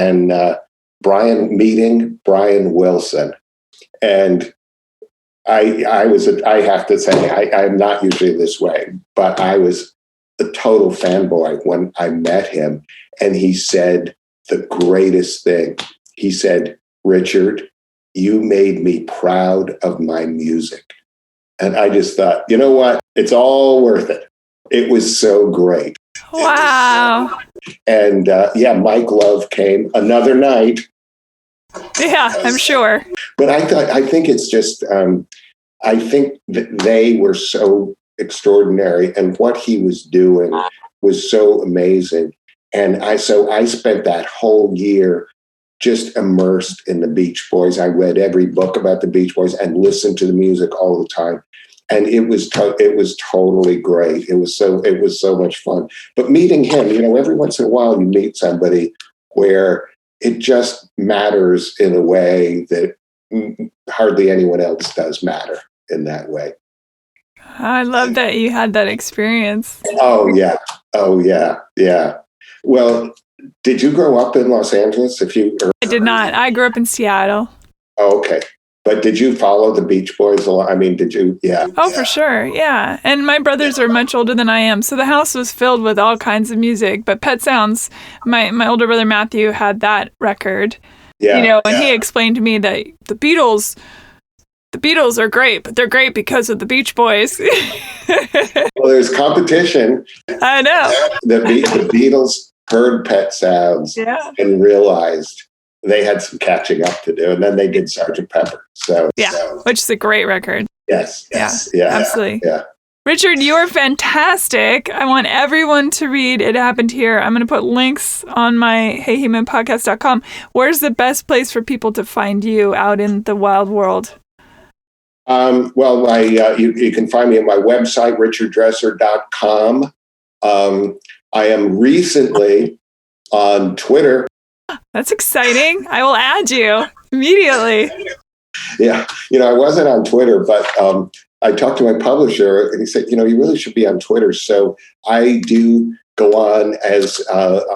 meeting Brian Wilson. And I have to say, I'm not usually this way, but I was a total fanboy when I met him. And he said the greatest thing. He said, Richard, you made me proud of my music. And I just thought, you know what? It's all worth it. It was so great. Wow. And Mike Love came another night. Yeah, I'm sure. But I think it's just, I think that they were so extraordinary, and what he was doing was so amazing. And I spent that whole year just immersed in the Beach Boys. I read every book about the Beach Boys and listened to the music all the time. And it was totally great. It was so much fun. But meeting him, every once in a while you meet somebody where it just matters in a way that hardly anyone else does matter in that way. I love that you had that experience. Oh yeah. Well, did you grow up in Los Angeles? I did not. I grew up in Seattle. Oh, okay. But did you follow the Beach Boys a lot? I mean, did you? Yeah. Oh, for sure. Yeah. And my brothers are much older than I am. So the house was filled with all kinds of music. But Pet Sounds, my older brother Matthew had that record. Yeah. And he explained to me that the Beatles are great, but they're great because of the Beach Boys. Well, there's competition. I know. The Beatles heard Pet Sounds and realized they had some catching up to do, and then they did Sgt. Pepper. Which is a great record. Yes, absolutely. Yeah. Richard, you are fantastic. I want everyone to read It Happened Here. I'm going to put links on my heyhumanpodcast.com. Where's the best place for people to find you out in the wild world? You can find me at my website, richarddresser.com. I am recently on Twitter. That's exciting. I will add you immediately. Yeah. I wasn't on Twitter, but I talked to my publisher and he said, you really should be on Twitter. So I do go on as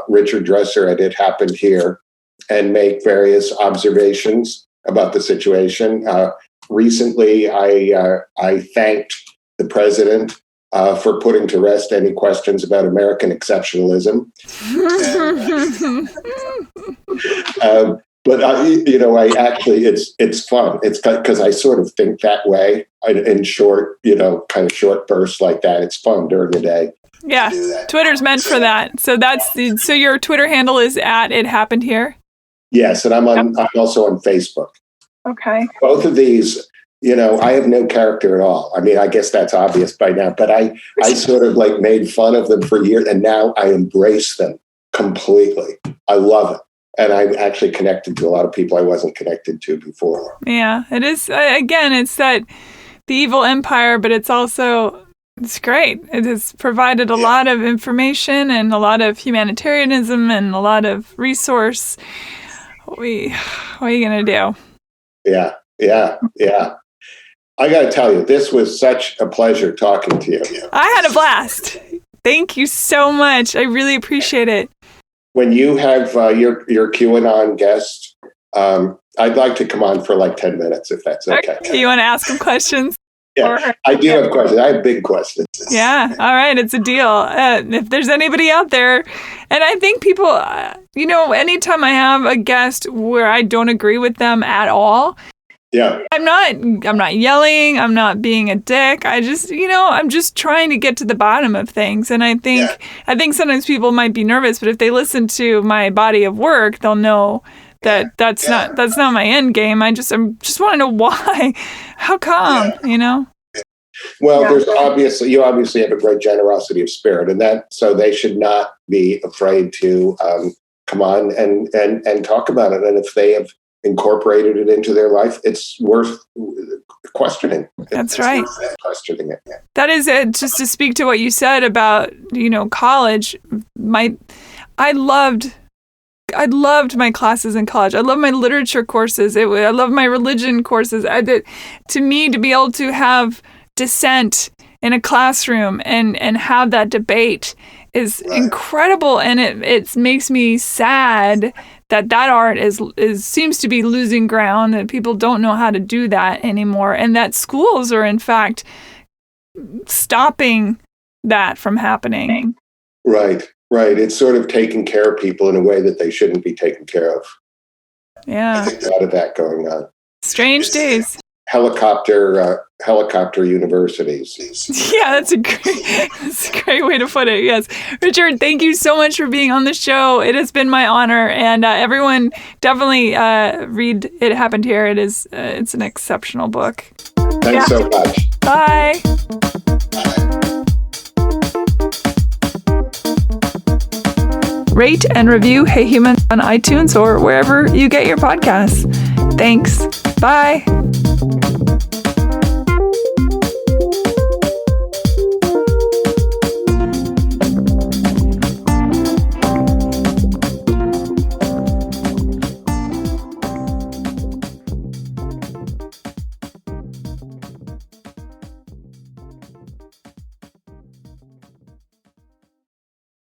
Richard Dresser at It Happened Here and make various observations about the situation. Recently, I thanked the president for putting to rest any questions about American exceptionalism. But I actually, it's fun. It's because I sort of think that way in short, kind of short bursts like that. It's fun during the day. Yeah, Twitter's meant for that. So so your Twitter handle is at It Happened Here. Yes, and I'm also on Facebook. Okay. Both of these, I have no character at all. I mean, I guess that's obvious by now, but I sort of like made fun of them for years, and now I embrace them completely. I love it. And I'm actually connected to a lot of people I wasn't connected to before. Yeah, it is. Again, it's the evil empire, but it's great. It has provided a lot of information and a lot of humanitarianism and a lot of resource. What are you going to do? Yeah. I got to tell you, this was such a pleasure talking to you. I had a blast. Thank you so much. I really appreciate it. When you have your QAnon guest, I'd like to come on for like 10 minutes, if that's okay. You want to ask him questions? Yeah, I do have questions. I have big questions. Yeah, all right, it's a deal. If there's anybody out there, and I think people, anytime I have a guest where I don't agree with them at all, I'm not yelling. I'm not being a dick. I just, I'm just trying to get to the bottom of things. And I think sometimes people might be nervous, but if they listen to my body of work, they'll know that that's not my end game. I just want to know why. How come? Well, there's you obviously have a great generosity of spirit, and so they should not be afraid to come on and talk about it. And if they have incorporated it into their life, it's worth questioning. That's right. Questioning it. That is it. Just to speak to what you said about, college, I loved my classes in college. I loved my literature courses. I loved my religion courses. To me, to be able to have dissent in a classroom and have that debate is incredible. And it makes me sad that art seems to be losing ground, that people don't know how to do that anymore, and that schools are in fact stopping that from happening. Right. It's sort of taking care of people in a way that they shouldn't be taken care of. Yeah. I think a lot of that going on. Strange days. Helicopter universities. Yeah, that's a great way to put it. Yes. Richard, thank you so much for being on the show. It has been my honor. And everyone definitely read It Happened Here. It's an exceptional book. Thanks so much. Bye. Rate and review Hey Human on iTunes or wherever you get your podcasts. Thanks. Bye.